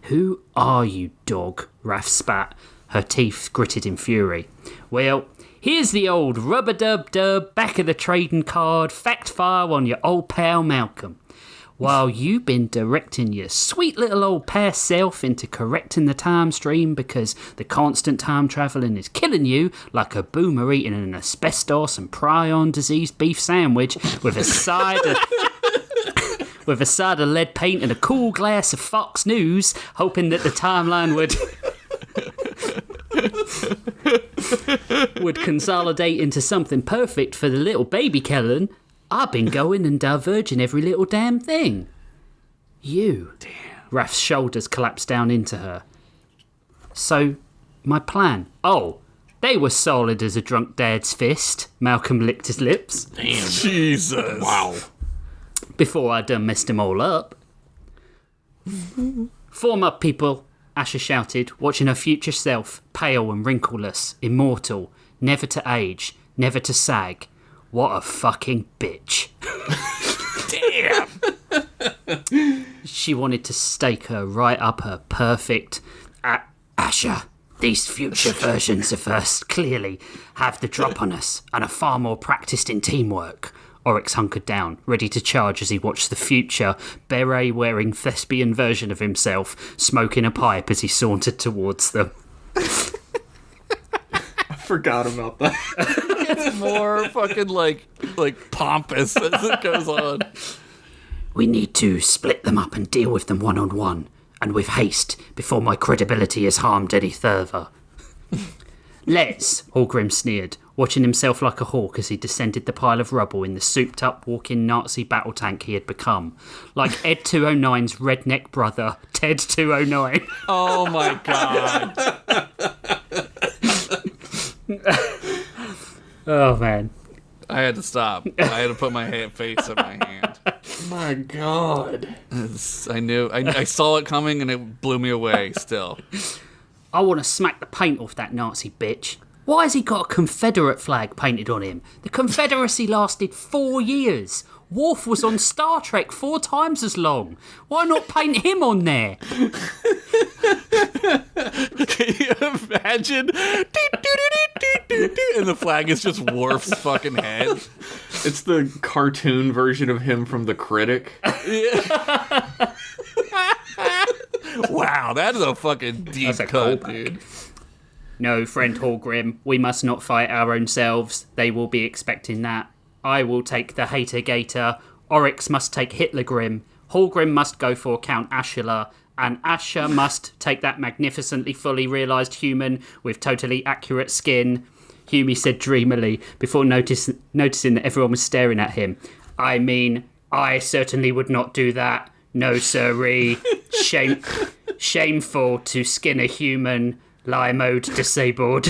Who are you, dog? Raph spat, her teeth gritted in fury. Well, here's the old rubber-dub-dub, back of the trading card, fact file on your old pal Malcolm. While you've been directing your sweet little old past self into correcting the time stream because the constant time travelling is killing you like a boomer eating an asbestos and prion diseased beef sandwich with a side of... with a side of lead paint and a cool glass of Fox News, hoping that the timeline would consolidate into something perfect for the little baby Kellen, I've been going and diverging every little damn thing. You. Damn. Raph's shoulders collapsed down into her. So, my plan. Oh, they were solid as a drunk dad's fist. Malcolm licked his lips. Damn. Jesus. Wow. Before I done messed them all up. Form up, people, Asher shouted, watching her future self, pale and wrinkleless, immortal, never to age, never to sag. What a fucking bitch. Damn. She wanted to stake her right up her perfect... Asher, these future versions of us clearly have the drop on us and are far more practiced in teamwork. Oryx hunkered down, ready to charge as he watched the future, beret-wearing thespian version of himself smoking a pipe as he sauntered towards them. I forgot about that. It's more fucking like pompous as it goes on. We need to split them up and deal with them one-on-one, and with haste, before my credibility is harmed any further. Let's, Hallgrim sneered, watching himself like a hawk as he descended the pile of rubble in the souped-up walking Nazi battle tank he had become. Like Ed 209's redneck brother, Ted 209. Oh my god. Oh, man. I had to stop. I had to put my face in my hand. My God. I knew. I saw it coming and it blew me away still. I want to smack the paint off that Nazi bitch. Why has he got a Confederate flag painted on him? The Confederacy lasted 4 years. Worf was on Star Trek 4 times as long. Why not paint him on there? Can you imagine? And the flag is just Worf's fucking head. It's the cartoon version of him from The Critic. Wow, that is a fucking deep cut, dude. No, friend Hallgrim, we must not fight our own selves. They will be expecting that. I will take the Hater Gator. Oryx must take Hitler Grim. Hallgrim must go for Count Ashula. And Asher must take that magnificently fully realised human with totally accurate skin. Hume said dreamily before noticing that everyone was staring at him. I mean, I certainly would not do that. No, sirree. Shameful to skin a human. Lie mode disabled.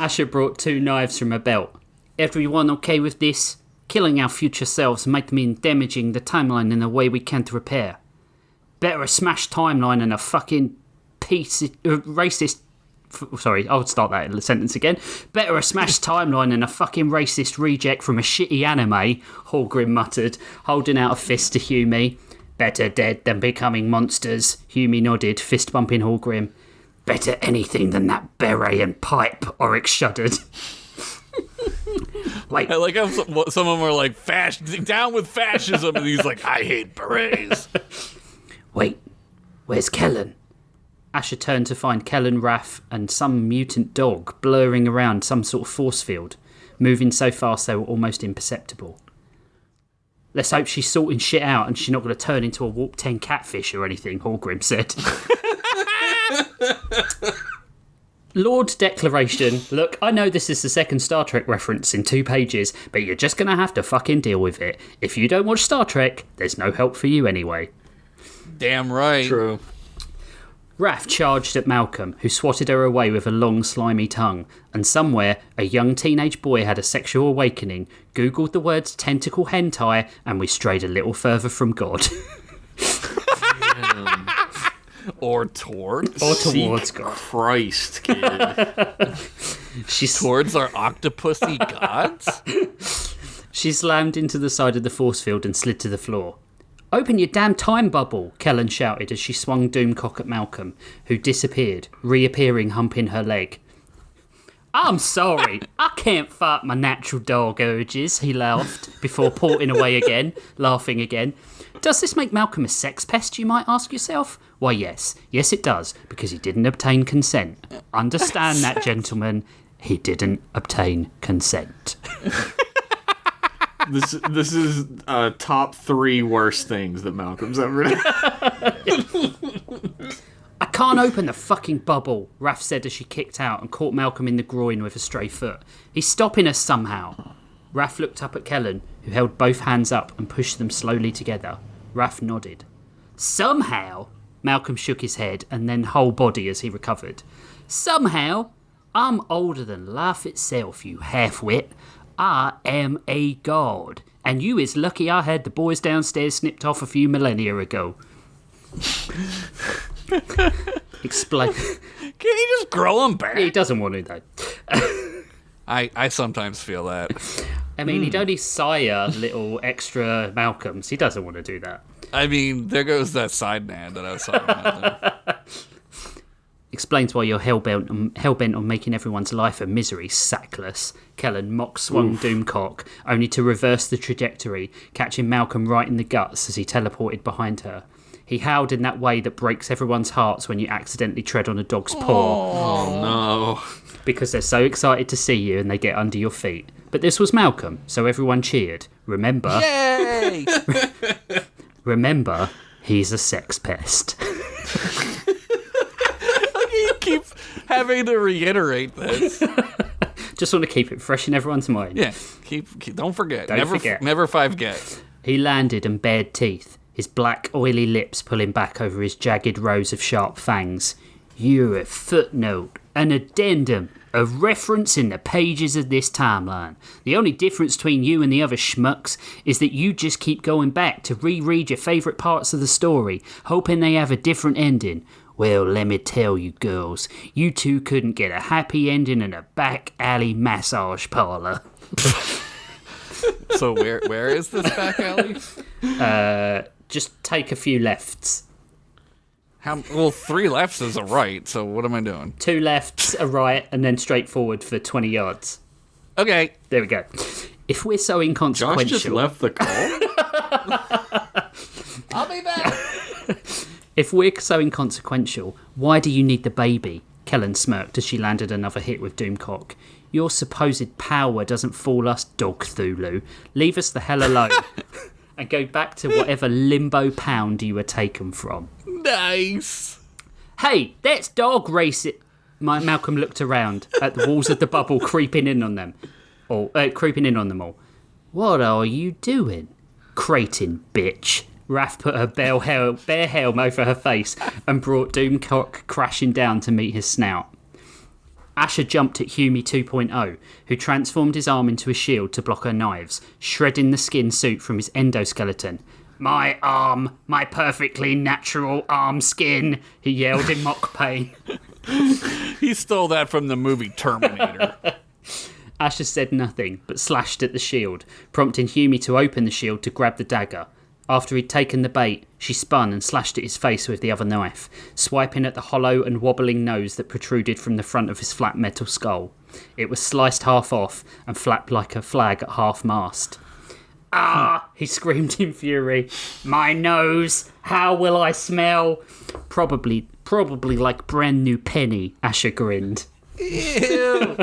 Asher brought 2 knives from her belt. Everyone okay with this? Killing our future selves might mean damaging the timeline in a way we can't repair. Better a smashed timeline and a fucking racist... Sorry, I'll start that sentence again. Better a smashed timeline than a fucking racist reject from a shitty anime, Hallgrim muttered, holding out a fist to Hume. Better dead than becoming monsters, Hume nodded, fist-bumping Hallgrim. Better anything than that beret and pipe, Oryx shuddered. Wait. I like how some of them are like, down with fascism, and he's like, I hate berets. Wait, where's Kellen? Asher turned to find Kellen, Raph, and some mutant dog blurring around some sort of force field, moving so fast they were almost imperceptible. Let's hope she's sorting shit out and she's not going to turn into a Warp 10 catfish or anything, Hallgrim said. Lord Declaration, look, I know this is the second Star Trek reference in 2 pages, but you're just going to have to fucking deal with it. If you don't watch Star Trek, there's no help for you anyway. Damn right. True. Raph charged at Malcolm, who swatted her away with a long, slimy tongue, and somewhere a young teenage boy had a sexual awakening, googled the words tentacle hentai, and we strayed a little further from God. Or towards. Or towards Seek God. Christ, kid. She's Towards our octopusy gods? She slammed into the side of the force field and slid to the floor. "Open your damn time bubble," Kellen shouted as she swung Doomcock at Malcolm, who disappeared, reappearing humping her leg. "I'm sorry, I can't fight my natural dog urges," he laughed, before porting away again, laughing again. "Does this make Malcolm a sex pest, you might ask yourself? Why, yes. Yes, it does, because he didn't obtain consent. Understand that, gentlemen. He didn't obtain consent." This is top 3 worst things that Malcolm's ever done. "I can't open the fucking bubble," Raph said as she kicked out and caught Malcolm in the groin with a stray foot. "He's stopping us somehow." Raph looked up at Kellen, who held both hands up and pushed them slowly together. Raph nodded. "Somehow?" Malcolm shook his head and then whole body as he recovered. "Somehow? I'm older than life itself, you half-wit. I am a god, and you is lucky I had the boys downstairs snipped off a few millennia ago." Explain. Can he just grow them back? He doesn't want to, though. I sometimes feel that. I mean, he'd only sire little extra Malcolms. He doesn't want to do that. I mean, there goes that side man that I was talking about there. Explains why you're hell-bent on making everyone's life a misery, sackless. Kellen mock-swung Doomcock, only to reverse the trajectory, catching Malcolm right in the guts as he teleported behind her. He howled in that way that breaks everyone's hearts when you accidentally tread on a dog's paw. Oh, no. Because they're so excited to see you and they get under your feet. But this was Malcolm, so everyone cheered. Remember... Yay! Remember, he's a sex pest. You keep having to reiterate this. Just want to keep it fresh in everyone's mind. Yeah, keep don't forget. Don't forget. Never forget. He landed and bared teeth, his black, oily lips pulling back over his jagged rows of sharp fangs. "You're a footnote, an addendum, a reference in the pages of this timeline. The only difference between you and the other schmucks is that you just keep going back to reread your favourite parts of the story, hoping they have a different ending. Well, let me tell you girls, you two couldn't get a happy ending in a back alley massage parlour." So where is this back alley? Just take a few lefts. Well, 3 lefts is a right, so what am I doing? 2 lefts, a right, and then straight forward for 20 yards. Okay. There we go. If we're so inconsequential... Josh just left the call? I'll be back. If we're so inconsequential, why do you need the baby? Kellen smirked as she landed another hit with Doomcock. Your supposed power doesn't fool us, Dog Thulu. Leave us the hell alone. And go back to whatever limbo pound you were taken from. Nice. Hey, that's dog racing. Malcolm looked around at the walls of the bubble creeping in on them. Creeping in on them all. "What are you doing? Creighton, bitch." Raph put her bare helm over her face and brought Doomcock crashing down to meet his snout. Asher jumped at Hume 2.0, who transformed his arm into a shield to block her knives, shredding the skin suit from his endoskeleton. "My arm, my perfectly natural arm skin," he yelled in mock pain. He stole that from the movie Terminator. Asher said nothing, but slashed at the shield, prompting Hume to open the shield to grab the dagger. After he'd taken the bait, she spun and slashed at his face with the other knife, swiping at the hollow and wobbling nose that protruded from the front of his flat metal skull. It was sliced half off and flapped like a flag at half-mast. "Ah!" he screamed in fury. "My nose! How will I smell?" Probably like brand new penny," Asher grinned. Ew.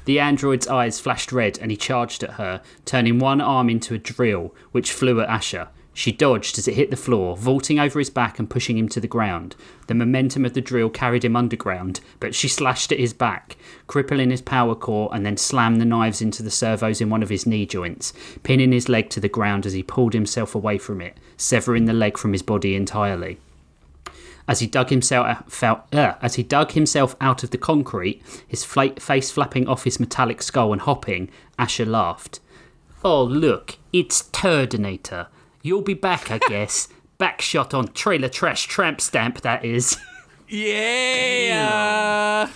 The android's eyes flashed red and he charged at her, turning one arm into a drill, which flew at Asher. She dodged as it hit the floor, vaulting over his back and pushing him to the ground. The momentum of the drill carried him underground, but she slashed at his back, crippling his power core, and then slammed the knives into the servos in one of his knee joints, pinning his leg to the ground as he pulled himself away from it, severing the leg from his body entirely. As he dug himself out of the concrete, his face flapping off his metallic skull and hopping, Asher laughed. "Oh, look, it's Turdinator. You'll be back, I guess. Backshot on trailer trash tramp stamp, that is." Yeah.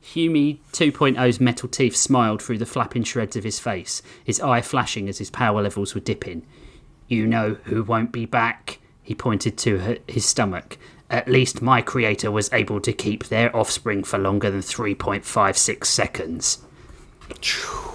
Hume 2.0's metal teeth smiled through the flapping shreds of his face, his eye flashing as his power levels were dipping. You know who won't be back? He pointed to his stomach. At least my creator was able to keep their offspring for longer than 3.56 seconds.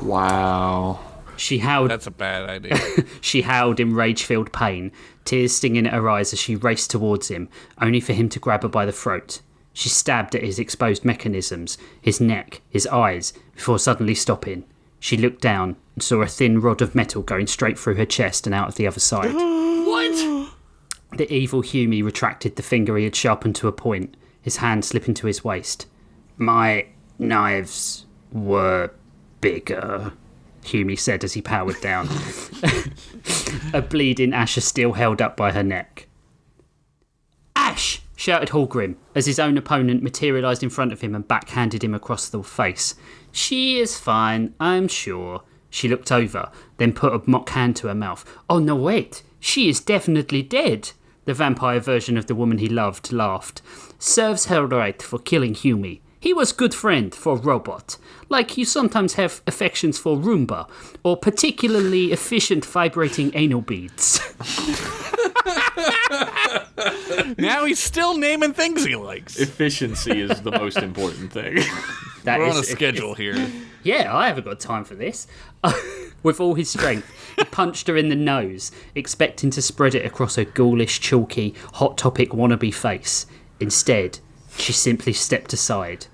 Wow. She howled. That's a bad idea. She howled in rage-filled pain, tears stinging at her eyes as she raced towards him, only for him to grab her by the throat. She stabbed at his exposed mechanisms, his neck, his eyes, before suddenly stopping. She looked down and saw a thin rod of metal going straight through her chest and out of the other side. What? The evil Hume retracted the finger he had sharpened to a point, his hand slipping to his waist. My knives were bigger, Hume said as he powered down. A bleeding Asher still held up by her neck. Ash! Shouted Hallgrim, as his own opponent materialised in front of him and backhanded him across the face. She is fine, I'm sure. She looked over, then put a mock hand to her mouth. Oh no, wait, she is definitely dead. The vampire version of the woman he loved laughed. Serves her right for killing Hume. He was good friend for robot. Like you sometimes have affections for Roomba, or particularly efficient vibrating anal beads. Now he's still naming things he likes. Efficiency is the most important thing. We're on a schedule here. Yeah, I haven't got time for this. With all his strength, he punched her in the nose, expecting to spread it across her ghoulish, chalky, Hot Topic wannabe face. Instead, she simply stepped aside.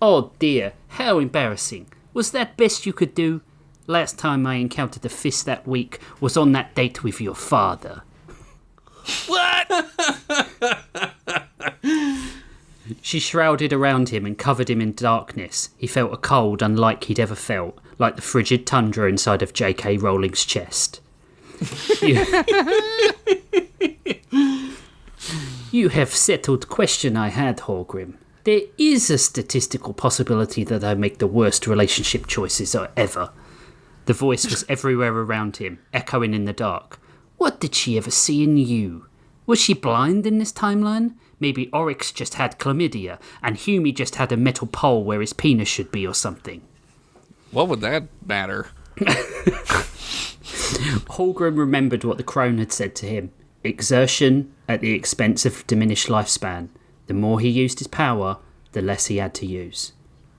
Oh dear, how embarrassing. Was that best you could do? Last time I encountered a fist that week was on that date with your father. What? She shrouded around him and covered him in darkness. He felt a cold unlike he'd ever felt, like the frigid tundra inside of J.K. Rowling's chest. You have settled question I had, Hallgrim. There is a statistical possibility that I make the worst relationship choices ever. The voice was everywhere around him, echoing in the dark. What did she ever see in you? Was she blind in this timeline? Maybe Oryx just had chlamydia, and Hume just had a metal pole where his penis should be or something. What would that matter? Hallgrim remembered what the crone had said to him. Exertion at the expense of diminished lifespan. The more he used his power, the less he had to use.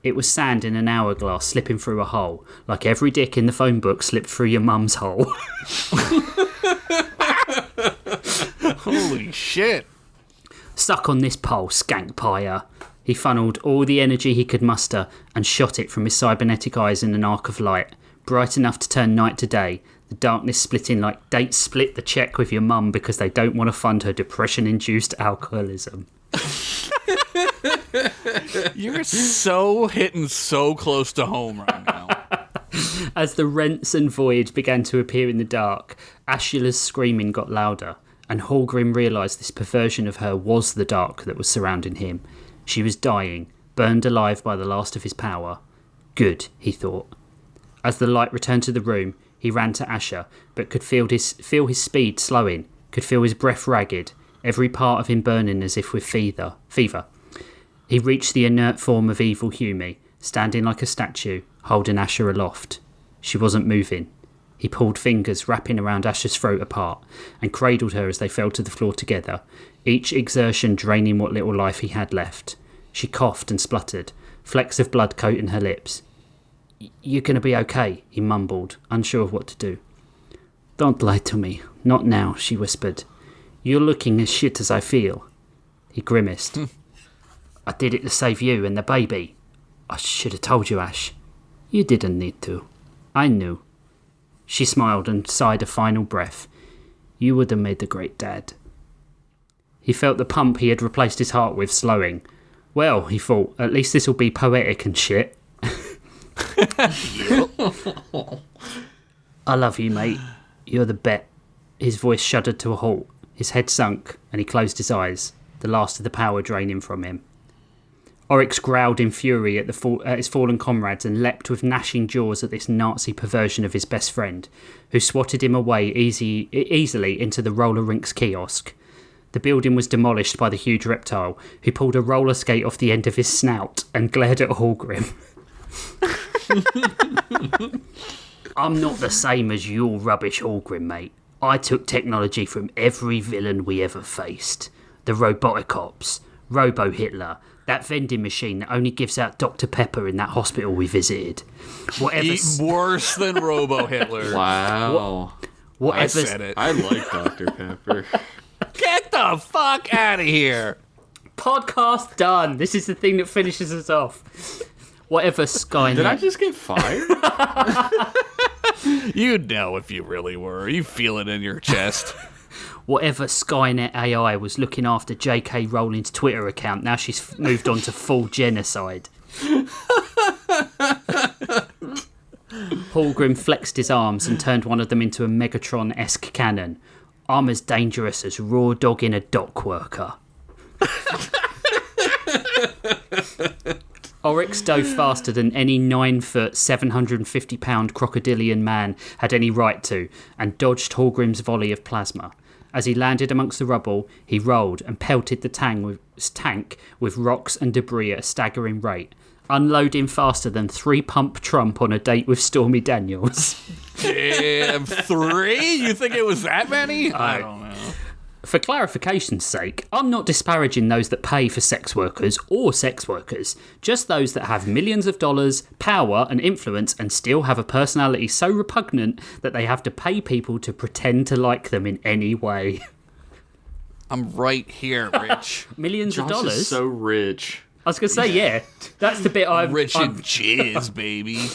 It was sand in an hourglass slipping through a hole, like every dick in the phone book slipped through your mum's hole. Holy shit. Suck on this pole, skankpire. He funneled all the energy he could muster and shot it from his cybernetic eyes in an arc of light, bright enough to turn night to day, the darkness splitting like dates split the check with your mum because they don't want to fund her depression-induced alcoholism. You're so hitting so close to home right now. As the rents and void began to appear in the dark, Ashula's screaming got louder, and Hallgrim realised this perversion of her was the dark that was surrounding him. She was dying, burned alive by the last of his power. Good, he thought. As the light returned to the room, he ran to Asher, but could feel his speed slowing, could feel his breath ragged, every part of him burning as if with fever. He reached the inert form of evil Hume, standing like a statue, holding Asher aloft. She wasn't moving. He pulled fingers wrapping around Asher's throat apart and cradled her as they fell to the floor together, each exertion draining what little life he had left. She coughed and spluttered, flecks of blood coating her lips. You're going to be okay, he mumbled, unsure of what to do. Don't lie to me. Not now, she whispered. You're looking as shit as I feel. He grimaced. I did it to save you and the baby. I should have told you, Ash. You didn't need to. I knew. She smiled and sighed a final breath. You would have made a great dad. He felt the pump he had replaced his heart with slowing. Well, he thought, at least this'll be poetic and shit. I love you, mate. You're the bet. His voice shuddered to a halt. His head sunk, and he closed his eyes, the last of the power draining from him. Oryx growled in fury at his fallen comrades and leapt with gnashing jaws at this Nazi perversion of his best friend, who swatted him away easily into the roller rink's kiosk. The building was demolished by the huge reptile, who pulled a roller skate off the end of his snout and glared at Hallgrim. I'm not the same as your rubbish Hallgrim, mate. I took technology from every villain we ever faced. The Roboticops, Robo-Hitler, that vending machine that only gives out Dr. Pepper in that hospital we visited. Worse than Robo-Hitler. Wow. I said it. I like Dr. Pepper. Get the fuck out of here. Podcast done. This is the thing that finishes us off. Whatever Skynet... Did I just get fired? You'd know if you really were. You feel it in your chest. Whatever Skynet AI was looking after J.K. Rowling's Twitter account, now she's moved on to full genocide. Hallgrim flexed his arms and turned one of them into a Megatron-esque cannon. I'm as dangerous as raw dogging a dock worker. Oryx dove faster than any 9-foot, 750-pound crocodilian man had any right to, and dodged Hallgrim's volley of plasma. As he landed amongst the rubble, he rolled and pelted the tank with rocks and debris at a staggering rate, unloading faster than 3-pump Trump on a date with Stormy Daniels. Damn, 3? You think it was that many? I don't know. For clarification's sake, I'm not disparaging those that pay for sex workers or sex workers, just those that have millions of dollars, power and influence and still have a personality so repugnant that they have to pay people to pretend to like them in any way. I'm right here, Rich. Millions of Josh dollars? is so rich. I was going to say, yeah. That's the bit I'm... Rich and jizz, baby.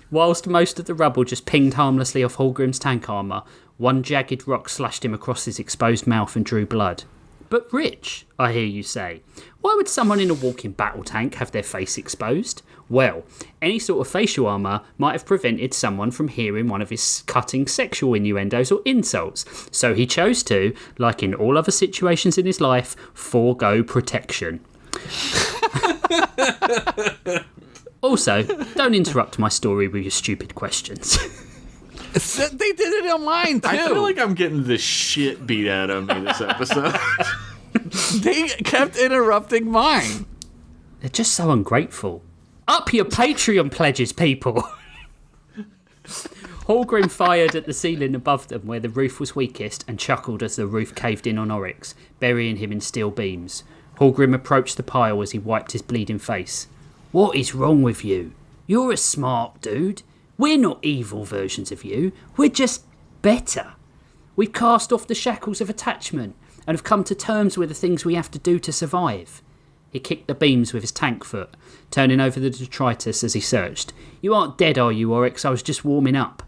Whilst most of the rubble just pinged harmlessly off Hallgrim's tank armour, one jagged rock slashed him across his exposed mouth and drew blood. But Rich, I hear you say, why would someone in a walking battle tank have their face exposed? Well, any sort of facial armour might have prevented someone from hearing one of his cutting sexual innuendos or insults, so he chose to, like in all other situations in his life, forego protection. Also, don't interrupt my story with your stupid questions. They did it on mine, too. I feel like I'm getting the shit beat out of me this episode. They kept interrupting mine. They're just so ungrateful. Up your Patreon pledges, people! Hallgrim fired at the ceiling above them where the roof was weakest and chuckled as the roof caved in on Oryx, burying him in steel beams. Hallgrim approached the pile as he wiped his bleeding face. What is wrong with you? You're a smart dude. We're not evil versions of you. We're just better. We've cast off the shackles of attachment and have come to terms with the things we have to do to survive. He kicked the beams with his tank foot, turning over the detritus as he searched. You aren't dead, are you, Oryx? I was just warming up.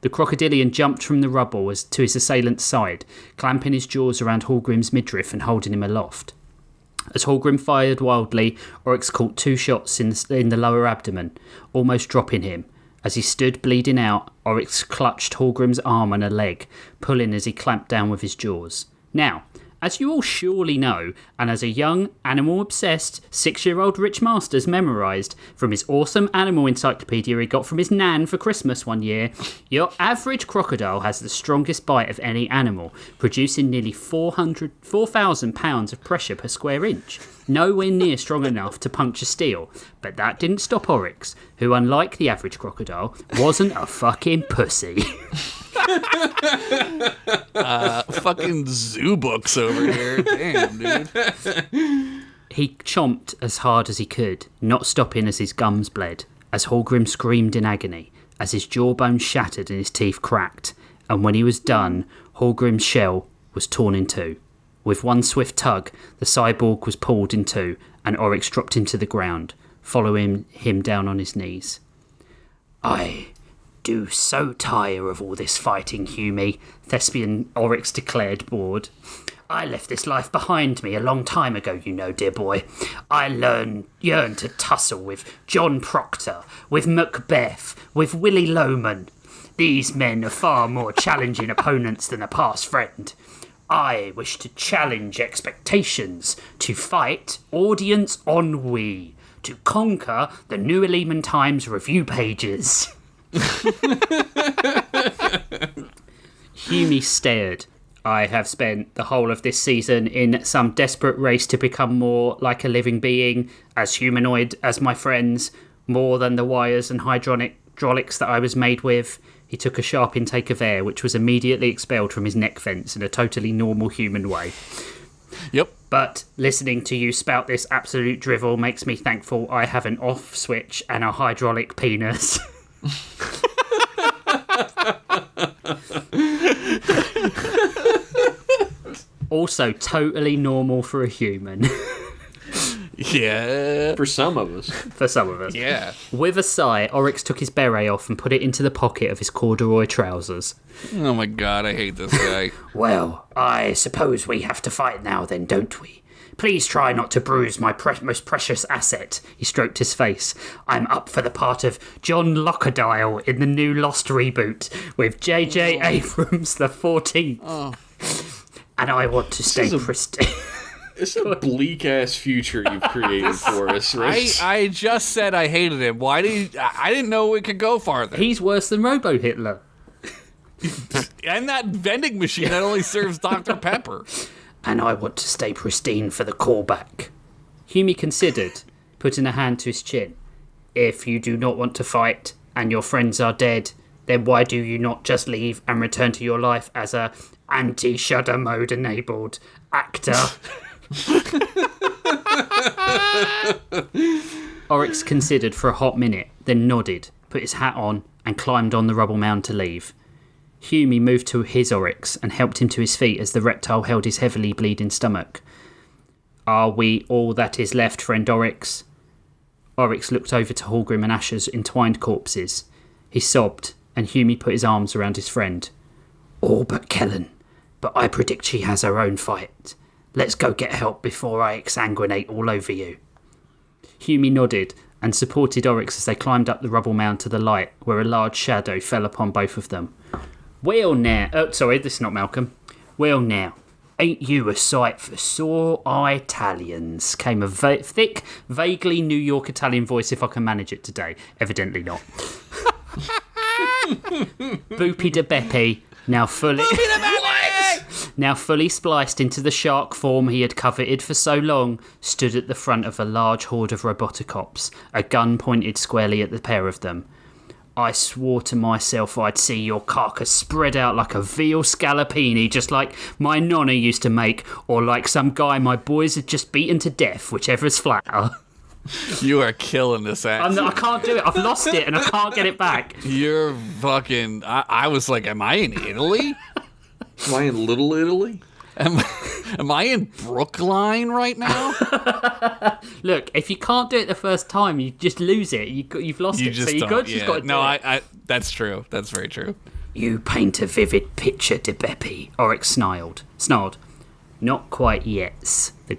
The crocodilian jumped from the rubble to his assailant's side, clamping his jaws around Hallgrim's midriff and holding him aloft. As Hallgrim fired wildly, Oryx caught 2 shots in the lower abdomen, almost dropping him. As he stood bleeding out, Oryx clutched Hallgrim's arm and a leg, pulling as he clamped down with his jaws. Now, as you all surely know, and as a young, animal-obsessed, 6-year-old Rich Masters memorised from his awesome animal encyclopedia he got from his nan for Christmas one year, your average crocodile has the strongest bite of any animal, producing nearly 4,000 pounds of pressure per square inch. Nowhere near strong enough to puncture steel, but that didn't stop Oryx, who, unlike the average crocodile, wasn't a fucking pussy. Fucking zoo books over here. Damn, dude. He chomped as hard as he could, not stopping as his gums bled, as Hallgrim screamed in agony, as his jawbone shattered and his teeth cracked, and when he was done, Hallgrim's shell was torn in two. With one swift tug, the cyborg was pulled in two, and Oryx dropped him to the ground, following him down on his knees. I do so tire of all this fighting, Humie, Thespian Oryx declared, bored. I left this life behind me a long time ago, you know, dear boy. I yearned to tussle with John Proctor, with Macbeth, with Willie Loman. These men are far more challenging opponents than a past friend. I wish to challenge expectations, to fight audience ennui, to conquer the New Lehman Times review pages. Humie stared, I have spent the whole of this season in some desperate race to become more like a living being, as humanoid as my friends, more than the wires and hydraulics that I was made with. He took a sharp intake of air, which was immediately expelled from his neck vents in a totally normal human way. Yep. But listening to you spout this absolute drivel makes me thankful I have an off switch and a hydraulic penis. Also, totally normal for a human. Yeah. For some of us. For some of us. Yeah. With a sigh, Oryx took his beret off and put it into the pocket of his corduroy trousers. Oh my god, I hate this guy. Well, I suppose we have to fight now then, don't we? Please try not to bruise my most precious asset. He stroked his face. I'm up for the part of John Lockerdile in the new Lost reboot with J.J. Abrams the 14th. Oh. And I want to stay pristine. It's a bleak-ass future you've created for us, Rich. I just said I hated him. Why did I didn't know it could go farther. He's worse than Robo-Hitler. And that vending machine that only serves Dr. Pepper. And I want to stay pristine for the callback. Hume considered, putting a hand to his chin. If you do not want to fight, and your friends are dead, then why do you not just leave and return to your life as a anti-shudder mode enabled actor? Oryx considered for a hot minute, then nodded, put his hat on, and climbed on the rubble mound to leave. Hume moved to his Oryx and helped him to his feet as the reptile held his heavily bleeding stomach. Are we all that is left, friend Oryx? Oryx looked over to Hallgrim and Asher's entwined corpses. He sobbed, and Hume put his arms around his friend. All but Kellen, but I predict she has her own fight. Let's go get help before I exsanguinate all over you. Hume nodded and supported Oryx as they climbed up the rubble mound to the light, where a large shadow fell upon both of them. Well now... Oh, sorry, this is not Malcolm. Well now, ain't you a sight for sore Italians? Came a thick, vaguely New York Italian voice, if I can manage it today. Evidently not. Boopy de Beppe, now fully spliced into the shark form he had coveted for so long, stood at the front of a large horde of Roboticops, a gun pointed squarely at the pair of them. I swore to myself I'd see your carcass spread out like a veal scallopini, just like my nonna used to make, or like some guy my boys had just beaten to death, whichever's flatter. You are killing this accent. I can't do it. I've lost it and I can't get it back. You're fucking... I was like, am I in Italy? Am I in Little Italy? Am I in Brookline right now? Look, if you can't do it the first time, you just lose it. You've lost it. So you just got to do it. That's true. That's very true. You paint a vivid picture, de Beppe, Oryx snarled. Not quite yet. The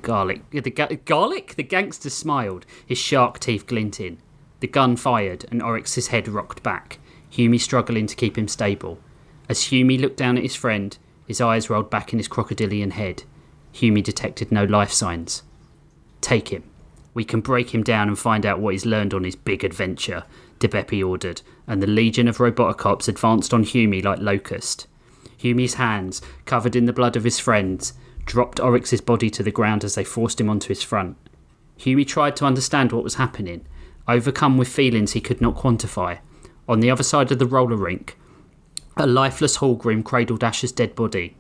gangster smiled, his shark teeth glinting. The gun fired, and Oryx's head rocked back, Hume struggling to keep him stable. As Hume looked down at his friend, his eyes rolled back in his crocodilian head. Hume detected no life signs. Take him. We can break him down and find out what he's learned on his big adventure, de Beppe ordered, and the legion of Roboticops advanced on Hume like locust. Hume's hands, covered in the blood of his friends, dropped Oryx's body to the ground as they forced him onto his front. Hume tried to understand what was happening, overcome with feelings he could not quantify. On the other side of the roller rink, a lifeless Hallgrim cradled Asher's dead body.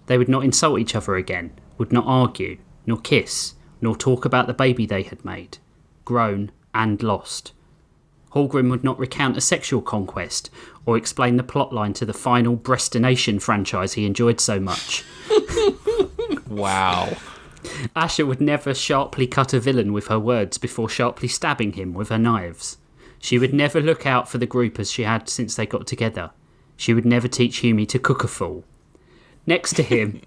They would not insult each other again, would not argue, nor kiss, nor talk about the baby they had made, grown and lost. Hallgrim would not recount a sexual conquest, or explain the plotline to the final Breastination franchise he enjoyed so much. Wow. Asher would never sharply cut a villain with her words before sharply stabbing him with her knives. She would never look out for the group as she had since they got together. She would never teach Hume to cook a fool. Next to him,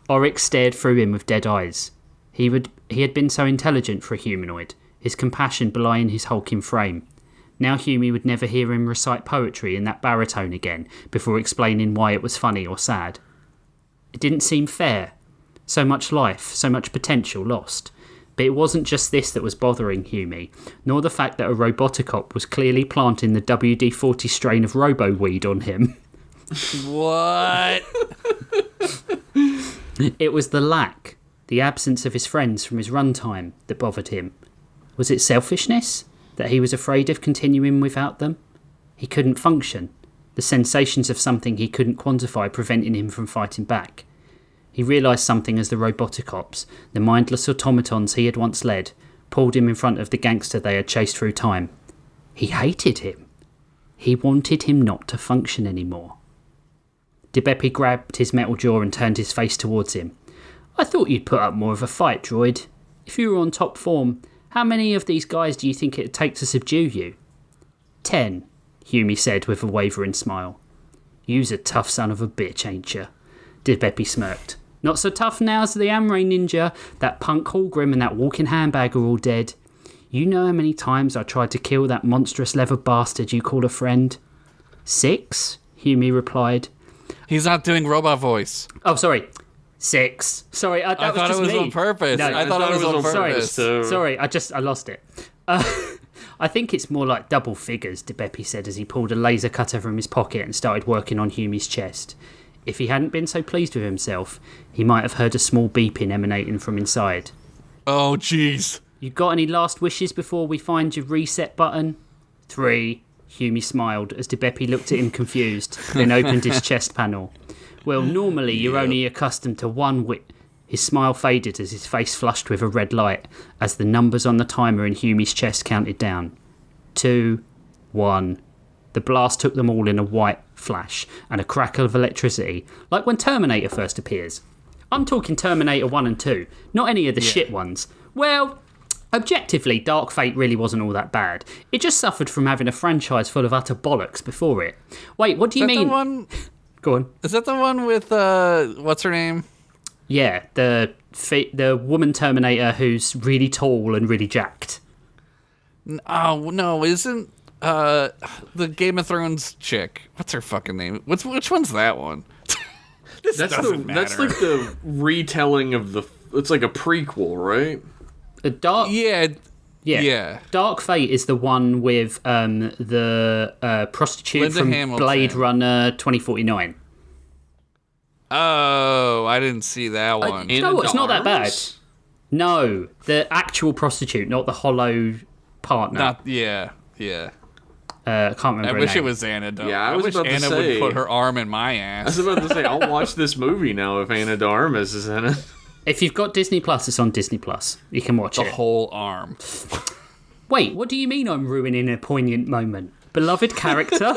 Oryx stared through him with dead eyes. He had been so intelligent for a humanoid, his compassion belying his hulking frame. Now Hume would never hear him recite poetry in that baritone again before explaining why it was funny or sad. It didn't seem fair. So much life, so much potential lost. But it wasn't just this that was bothering Hume, nor the fact that a Roboticop was clearly planting the WD-40 strain of robo-weed on him. What? It was the absence of his friends from his runtime that bothered him. Was it selfishness? That he was afraid of continuing without them? He couldn't function. The sensations of something he couldn't quantify preventing him from fighting back. He realised something as the roboticops, the mindless automatons he had once led, pulled him in front of the gangster they had chased through time. He hated him. He wanted him not to function anymore. DeBeppe grabbed his metal jaw and turned his face towards him. I thought you'd put up more of a fight, droid. If you were on top form, how many of these guys do you think it'd take to subdue you? 10, Hume said with a wavering smile. You's a tough son of a bitch, ain't you? DeBeppe smirked. Not so tough now as the Amray ninja. That punk Hallgrim and that walking handbag are all dead. You know how many times I tried to kill that monstrous leather bastard you call a friend? 6, Hume replied. He's not doing robot voice. Oh, sorry. 6. Sorry, that I was thought just it was me. on purpose. No, I thought it was on purpose. Sorry, I lost it. I think it's more like double figures, DeBeppe said as he pulled a laser cutter from his pocket and started working on Hume's chest. If he hadn't been so pleased with himself, he might have heard a small beeping emanating from inside. Oh, jeez. You got any last wishes before we find your reset button? 3. Hume smiled as DeBeppe looked at him confused, then opened his chest panel. Well, normally you're only accustomed to one His smile faded as his face flushed with a red light as the numbers on the timer in Hume's chest counted down. 2, 1. The blast took them all in a white flash and a crackle of electricity, like when Terminator first appears. I'm talking Terminator 1 and 2, not any of the shit ones. Well, objectively, Dark Fate really wasn't all that bad. It just suffered from having a franchise full of utter bollocks before it. Wait, what do you mean? The one... Go on. Is that the one with, what's her name? Yeah, the woman Terminator who's really tall and really jacked. Oh, no, isn't the Game of Thrones chick? What's her fucking name? Which one's that one? That's like the retelling of the... It's like a prequel, right? Yeah. Dark Fate is the one with the prostitute Linda from Hamilton. Blade Runner 2049. Oh, I didn't see that one. You know what? It's not that bad. No, the actual prostitute, not the hollow partner. Yeah. I can't remember I her wish name. it was Anna, though. Yeah, I wish Anna would put her arm in my I ass. was about to say, I'll watch this movie now if Anna de Armas is in it. If you've got Disney Plus, it's on Disney Plus. You can watch The it. whole arm. Wait, what do you mean I'm ruining a poignant moment? Beloved character?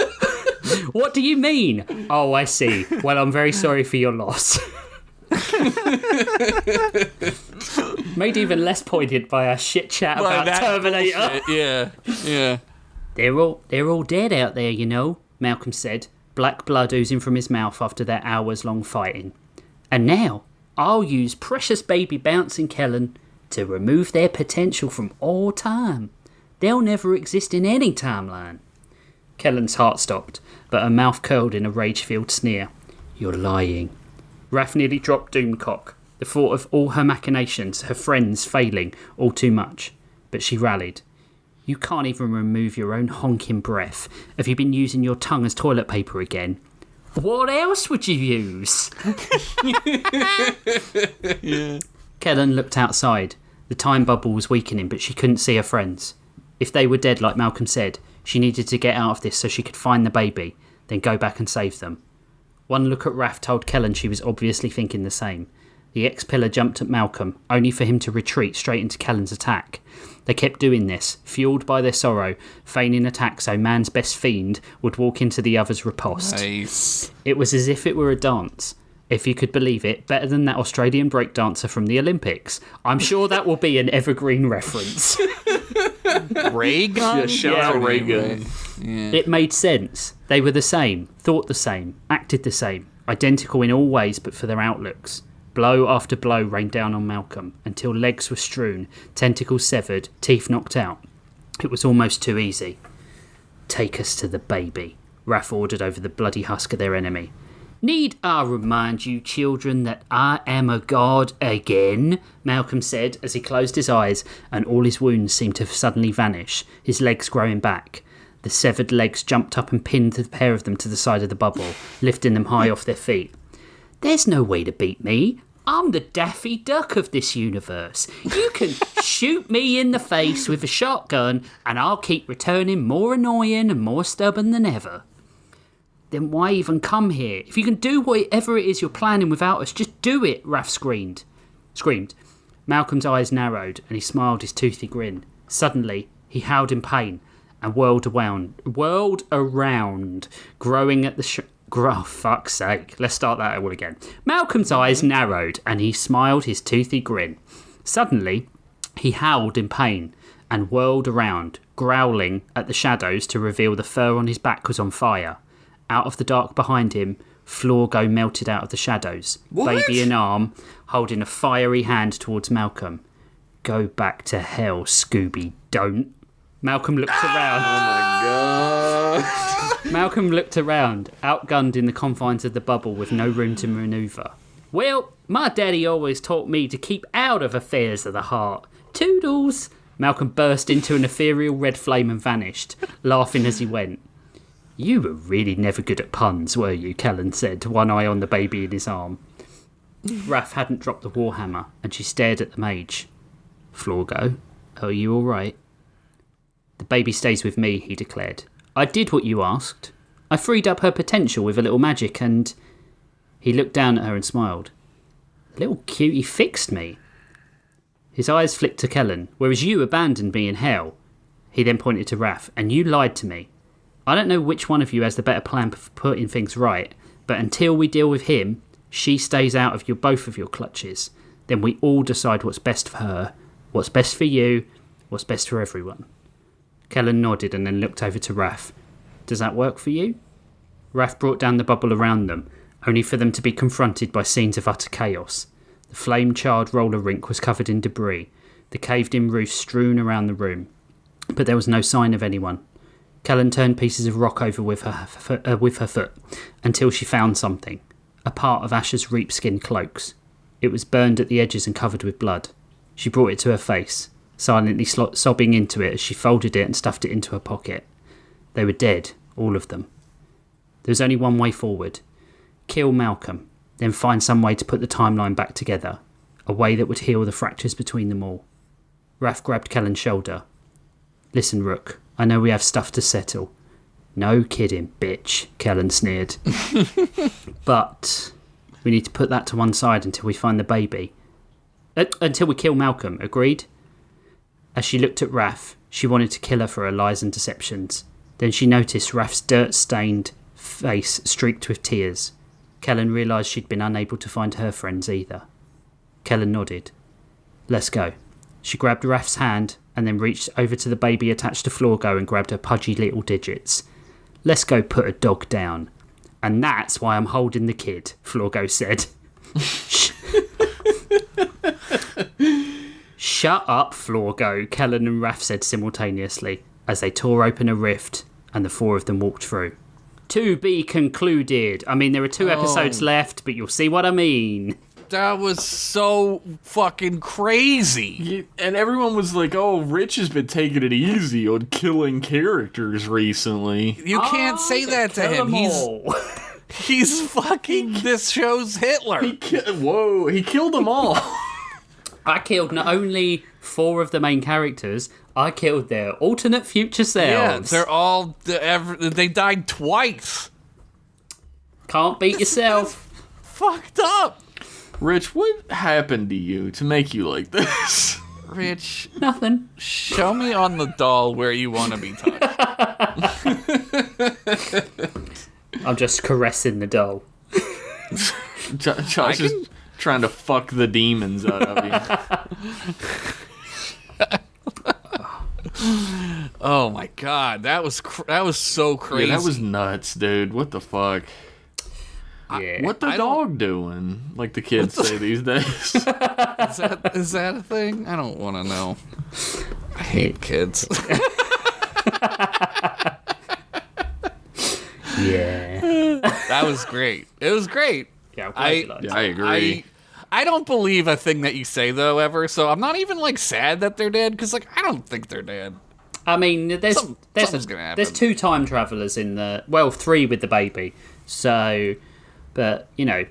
What do you mean? Oh, I see. Well, I'm very sorry for your loss. Made even less poignant by our shit chat about Terminator. Yeah. They're all dead out there, you know, Malcolm said, black blood oozing from his mouth after their hours-long fighting. And now, I'll use precious baby Bouncing Kellen to remove their potential from all time. They'll never exist in any timeline. Kellen's heart stopped, but her mouth curled in a rage-filled sneer. You're lying. Raph nearly dropped Doomcock. The thought of all her machinations, her friends failing, all too much. But she rallied. You can't even remove your own honking breath. Have you been using your tongue as toilet paper again? What else would you use? Yeah. Kellen looked outside. The time bubble was weakening, but she couldn't see her friends. If they were dead, like Malcolm said, she needed to get out of this so she could find the baby, then go back and save them. One look at Raph told Kellen she was obviously thinking the same. The ex-pillar jumped at Malcolm, only for him to retreat straight into Kellen's attack. They kept doing this, fueled by their sorrow, feigning attack so man's best fiend would walk into the other's riposte. Nice. It was as if it were a dance. If you could believe it, better than that Australian breakdancer from the Olympics. I'm sure that will be an evergreen reference. Ray gun? Yeah, shout out Ray gun. Yeah. It made sense. They were the same, thought the same, acted the same, identical in all ways but for their outlooks. Blow after blow rained down on Malcolm, until legs were strewn, tentacles severed, teeth knocked out. It was almost too easy. Take us to the baby, Raph ordered over the bloody husk of their enemy. Need I remind you, children, that I am a god again? Malcolm said as he closed his eyes and all his wounds seemed to suddenly vanish, his legs growing back. The severed legs jumped up and pinned the pair of them to the side of the bubble, lifting them high off their feet. There's no way to beat me. I'm the Daffy Duck of this universe. You can shoot me in the face with a shotgun and I'll keep returning more annoying and more stubborn than ever. Then why even come here? If you can do whatever it is you're planning without us, just do it, Raph screamed. Malcolm's eyes narrowed and he smiled his toothy grin. Suddenly, he howled in pain and whirled around, growing at the... Oh, fuck's sake. Let's start that all again. Malcolm's eyes narrowed and he smiled his toothy grin. Suddenly, he howled in pain and whirled around, growling at the shadows to reveal the fur on his back was on fire. Out of the dark behind him, Florgo melted out of the shadows, baby in arm, holding a fiery hand towards Malcolm. Go back to hell, Scooby, don't. Malcolm looked around. Oh my god. Malcolm looked around, outgunned in the confines of the bubble with no room to manoeuvre. Well, my daddy always taught me to keep out of affairs of the heart. Toodles! Malcolm burst into an ethereal red flame and vanished, laughing as he went. You were really never good at puns, were you? Kellen said, one eye on the baby in his arm. Raph hadn't dropped the warhammer, and she stared at the mage. Florgo, are you all right? The baby stays with me, he declared. I did what you asked. I freed up her potential with a little magic and... He looked down at her and smiled. The little cutie fixed me. His eyes flicked to Kellen, whereas you abandoned me in hell. He then pointed to Raph, and you lied to me. I don't know which one of you has the better plan for putting things right, but until we deal with him, she stays out of both of your clutches. Then we all decide what's best for her, what's best for you, what's best for everyone. Kellen nodded and then looked over to Raph. Does that work for you? Raph brought down the bubble around them, only for them to be confronted by scenes of utter chaos. The flame-charred roller rink was covered in debris, the caved-in roof strewn around the room. But there was no sign of anyone. Kellen turned pieces of rock over with her foot, until she found something. A part of Asher's reapskin cloaks. It was burned at the edges and covered with blood. She brought it to her face, silently sobbing into it as she folded it and stuffed it into her pocket. They were dead, all of them. There was only one way forward. Kill Malcolm, then find some way to put the timeline back together. A way that would heal the fractures between them all. Raph grabbed Kellen's shoulder. Listen, Rook, I know we have stuff to settle. No kidding, bitch, Kellen sneered. But we need to put that to one side until we find the baby. Until we kill Malcolm, agreed? As she looked at Raph, she wanted to kill her for her lies and deceptions. Then she noticed Raph's dirt-stained face streaked with tears. Kellen realised she'd been unable to find her friends either. Kellen nodded. Let's go. She grabbed Raph's hand and then reached over to the baby attached to Florgo and grabbed her pudgy little digits. Let's go put a dog down. And that's why I'm holding the kid, Florgo said. Shut up, Florgo, Kellen and Raph said simultaneously, as they tore open a rift and the four of them walked through. To be concluded. I mean, there are 2 episodes left, but you'll see what I mean. That was so fucking crazy. And everyone was like, oh, Rich has been taking it easy on killing characters recently. You can't say that to him. He's fucking this show's Hitler. He killed them all. I killed not only 4 of the main characters, I killed their alternate future selves. Yeah, they're all... They died twice. Can't beat yourself. Fucked up. Rich, what happened to you to make you like this? Rich. Nothing. Show me on the doll where you want to be touched. I'm just caressing the doll. Josh is trying to fuck the demons out of you. Oh my god, that was so crazy. Yeah, that was nuts, dude. What the fuck? Yeah. What the dog doing? Like the kids say these days. Is that a thing? I don't want to know. I hate kids. Yeah. That was great. It was great. Yeah, I agree. I don't believe a thing that you say though ever, so I'm not even like sad that they're dead because like I don't think they're dead. I mean, something's gonna happen. There's 2 time travelers in 3 with the baby. So, but you know,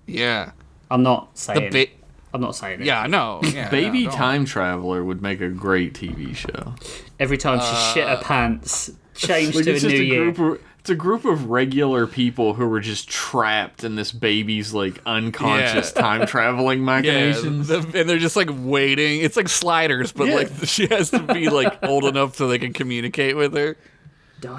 Yeah. I'm not saying it. I'm not saying it. Yeah, no. Yeah, Baby no, Time Traveler would make a great TV show. Every time she shit her pants, change Like, to a it's new just year. it's a group of regular people who were just trapped in this baby's like unconscious time traveling machinations. And they're just like waiting. It's like Sliders, but like she has to be like old enough so they can communicate with her.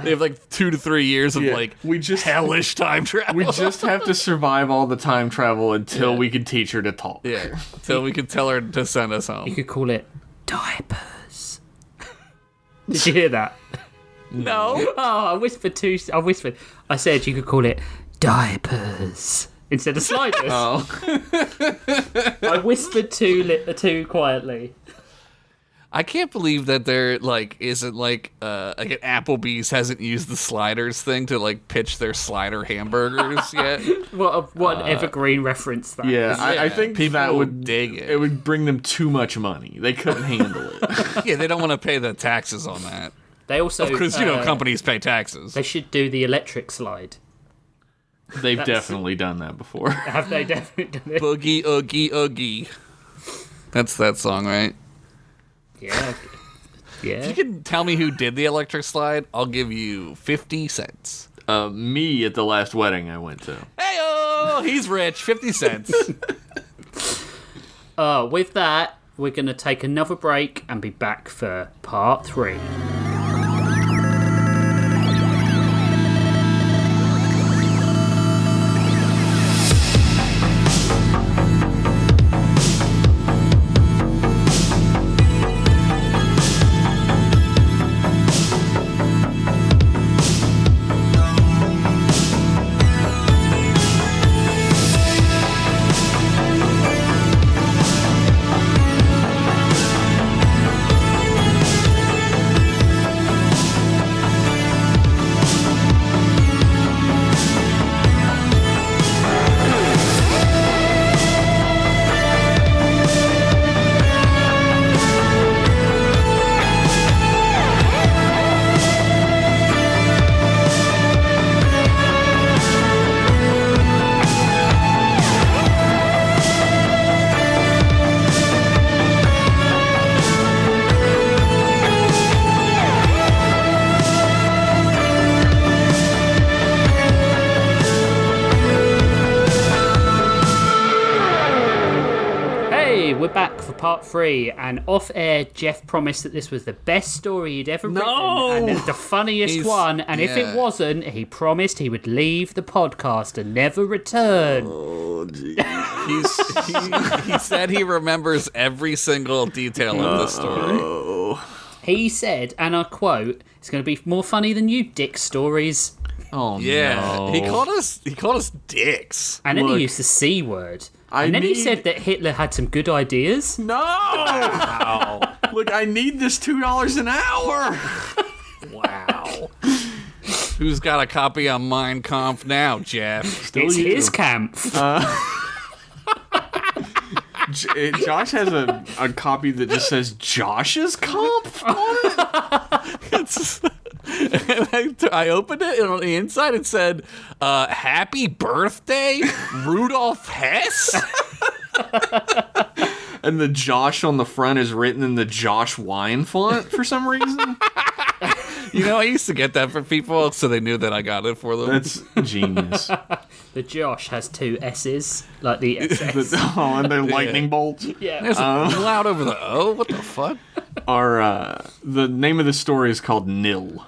They have like 2 to 3 years of like hellish time travel. We just have to survive all the time travel until we can teach her to talk. Yeah, until we can tell her to send us home. You could call it diapers. Did you hear that? No. Oh, I whispered. I said you could call it diapers instead of sliders. Oh. I whispered too quietly. I can't believe that there like isn't like an Applebee's hasn't used the Sliders thing to like pitch their slider hamburgers yet. What an evergreen reference that Yeah, is. I think people that would dig it. It would bring them too much money. They couldn't handle it. Yeah, they don't want to pay the taxes on that. They also Because, companies pay taxes. They should do the electric slide. They've definitely done that before. Have they definitely done it? Boogie, oogie, oogie. That's that song, right? Yeah. If you can tell me who did the electric slide, I'll give you 50 cents. Me at the last wedding I went to. Hey-oh! He's rich. 50 cents. With that, we're going to take another break and be back for part 3. We're back for part 3, and off air, Jeff promised that this was the best story he'd ever written, and the funniest one. And if it wasn't, he promised he would leave the podcast and never return. Oh, geez. He said he remembers every single detail of the story. He said, and I quote, "It's going to be more funny than you dick stories." Oh Yeah, no. he called us dicks. And then Look, he used the C word. I And then he need- said that Hitler had some good ideas. No! Look, I need this $2 an hour. Wow. Who's got a copy of Mein Kampf now, Jeff? It's you. his camp. Josh has a copy that just says Josh's comp on it. And I opened it, and on the inside it said, "Happy birthday, Rudolf Hess." And the Josh on the front is written in the Josh Wine font for some reason. I used to get that for people, so they knew that I got it for them. That's genius. The Josh has 2 S's, like the SS. And they're lightning bolts. Yeah. There's a loud over the O. What the fuck? The name of the story is called Nil.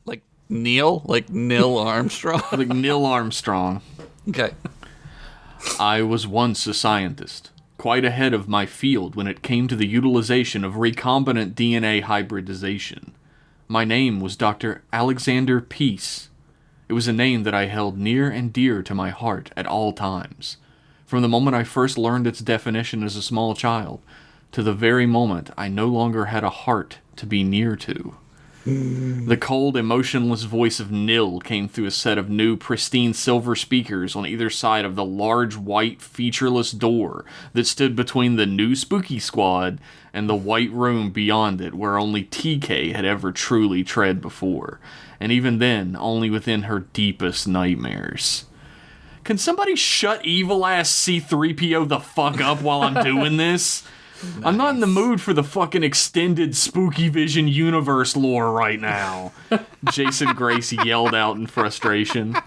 Like Neil Armstrong. Like Neil Armstrong. Okay. I was once a scientist, quite ahead of my field when it came to the utilization of recombinant DNA hybridization. My name was Dr. Alexander Peace. It was a name that I held near and dear to my heart at all times. From the moment I first learned its definition as a small child, to the very moment I no longer had a heart to be near to. The cold, emotionless voice of Nil came through a set of new, pristine silver speakers on either side of the large, white, featureless door that stood between the new Spooky Squad and the white room beyond it where only TK had ever truly tread before, and even then, only within her deepest nightmares. Can somebody shut evil-ass C-3PO the fuck up while I'm doing this? Nice. I'm not in the mood for the fucking extended Spooky Vision universe lore right now. Jason Grace yelled out in frustration.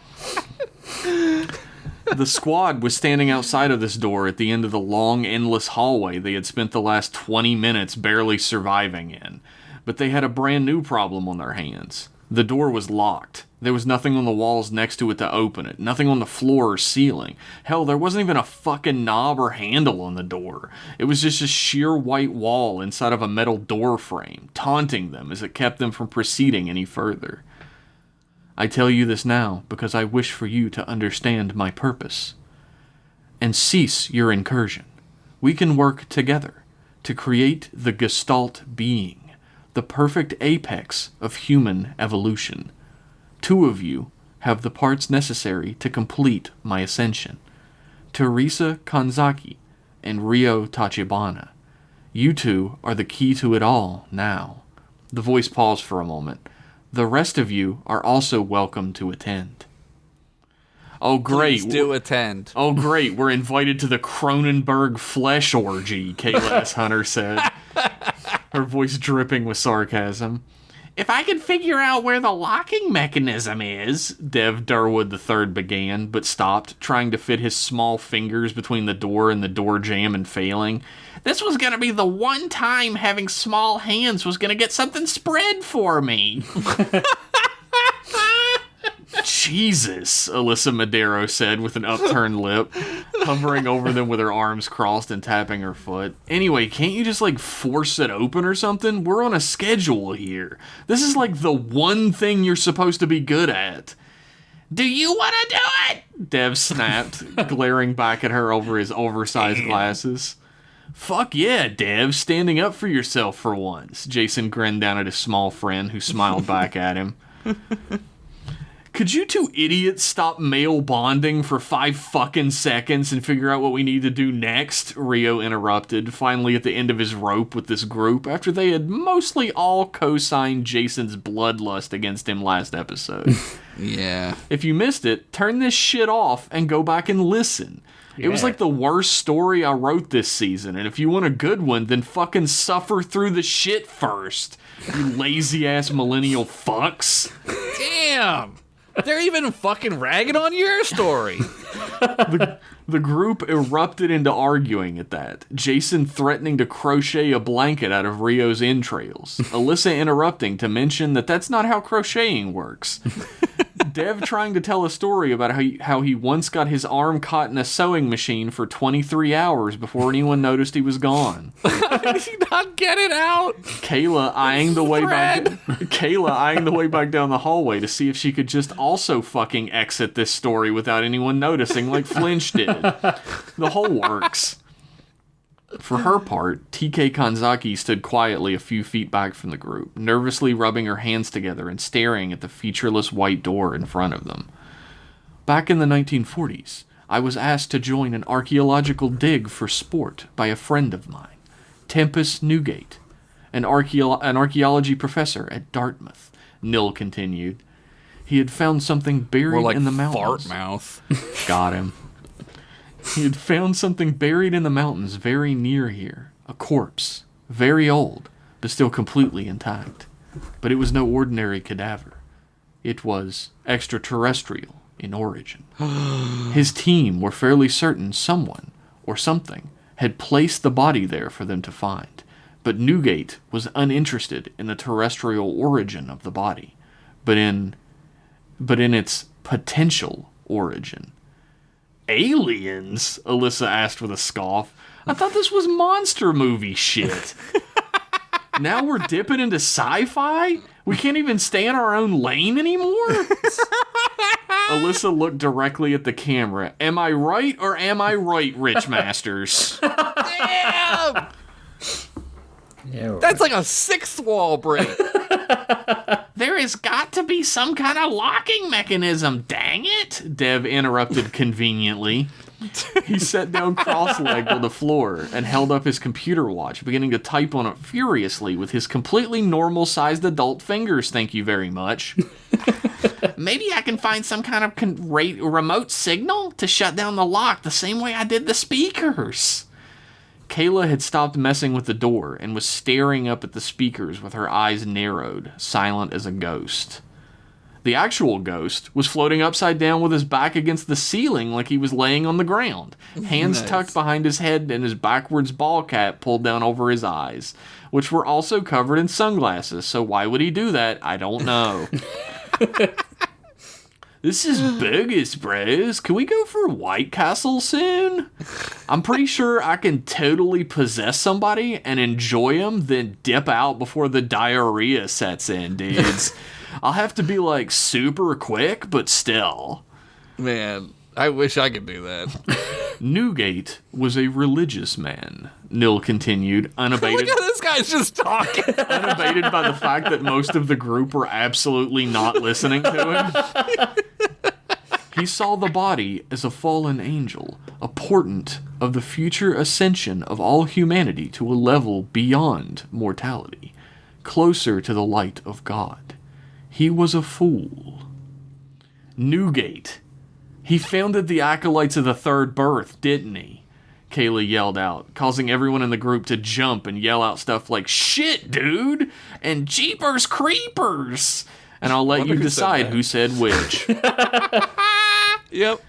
The squad was standing outside of this door at the end of the long, endless hallway they had spent the last 20 minutes barely surviving in. But they had a brand new problem on their hands. The door was locked. There was nothing on the walls next to it to open it. Nothing on the floor or ceiling. Hell, there wasn't even a fucking knob or handle on the door. It was just a sheer white wall inside of a metal door frame, taunting them as it kept them from proceeding any further. I tell you this now because I wish for you to understand my purpose. And cease your incursion. We can work together to create the Gestalt being, the perfect apex of human evolution. 2 of you have the parts necessary to complete my ascension. Teresa Kanzaki and Ryo Tachibana. You 2 are the key to it all now. The voice paused for a moment. The rest of you are also welcome to attend. Oh, great. Please do attend. Oh, great. We're invited to the Cronenberg flesh orgy, Kayla S. Hunter said, her voice dripping with sarcasm. If I could figure out where the locking mechanism is, Dev Durwood III began, but stopped, trying to fit his small fingers between the door and the door jamb and failing. This was going to be the one time having small hands was going to get something spread for me. Jesus, Alyssa Madero said with an upturned lip, hovering over them with her arms crossed and tapping her foot. Anyway, can't you just, force it open or something? We're on a schedule here. This is, the one thing you're supposed to be good at. Do you want to do it? Dev snapped, glaring back at her over his oversized glasses. Fuck yeah, Dev, standing up for yourself for once. Jason grinned down at his small friend, who smiled back at him. Could you 2 idiots stop male bonding for 5 fucking seconds and figure out what we need to do next? Ryo interrupted, finally at the end of his rope with this group, after they had mostly all co-signed Jason's bloodlust against him last episode. Yeah. If you missed it, turn this shit off and go back and listen. Yeah. It was the worst story I wrote this season, and if you want a good one, then fucking suffer through the shit first, you lazy-ass millennial fucks. Damn! They're even fucking ragging on your story. The group erupted into arguing at that, Jason threatening to crochet a blanket out of Ryo's entrails, Alyssa interrupting to mention that that's not how crocheting works, Dev trying to tell a story about how he once got his arm caught in a sewing machine for 23 hours before anyone noticed he was gone. Did he not get it out? Kayla eyeing the way back down the hallway to see if she could just also fucking exit this story without anyone noticing like Flinch did. The whole works. For her part, TK Kanzaki stood quietly a few feet back from the group, nervously rubbing her hands together and staring at the featureless white door in front of them. Back in the 1940s, I was asked to join an archaeological dig for sport by a friend of mine, Tempest Newgate, an archaeology professor at Dartmouth, Nil continued. He had found something buried in the mountains. Fart mouth. Got him. He had found something buried in the mountains very near here. A corpse. Very old, but still completely intact. But it was no ordinary cadaver. It was extraterrestrial in origin. His team were fairly certain someone, or something, had placed the body there for them to find. But Newgate was uninterested in the terrestrial origin of the body, but in its potential origin. Aliens? Alyssa asked with a scoff. I thought this was monster movie shit. Now we're dipping into sci-fi? We can't even stay in our own lane anymore? Alyssa looked directly at the camera. Am I right or am I right, Rich Masters? Damn! Yeah, that's like a sixth wall break. There has got to be some kind of locking mechanism, dang it! Dev interrupted conveniently. He sat down cross-legged on the floor and held up his computer watch, beginning to type on it furiously with his completely normal-sized adult fingers, thank you very much. Maybe I can find some kind of remote signal to shut down the lock the same way I did the speakers. Kayla had stopped messing with the door and was staring up at the speakers with her eyes narrowed, silent as a ghost. The actual ghost was floating upside down with his back against the ceiling like he was laying on the ground, hands tucked behind his head and his backwards ball cap pulled down over his eyes, which were also covered in sunglasses, so why would he do that? I don't know. This is bogus, bros. Can we go for White Castle soon? I'm pretty sure I can totally possess somebody and enjoy them, then dip out before the diarrhea sets in, dudes. I'll have to be, like, super quick, but still. Man, I wish I could do that. Newgate was a religious man, Nil continued, unabated. Look at this guy's just talking. Unabated by the fact that most of the group were absolutely not listening to him. He saw the body as a fallen angel, a portent of the future ascension of all humanity to a level beyond mortality, closer to the light of God. He was a fool. Newgate. He founded the Acolytes of the Third Birth, didn't he? Kayla yelled out, causing everyone in the group to jump and yell out stuff like, "Shit, dude!" and "Jeepers Creepers!" And I'll let you decide who said which. Yep.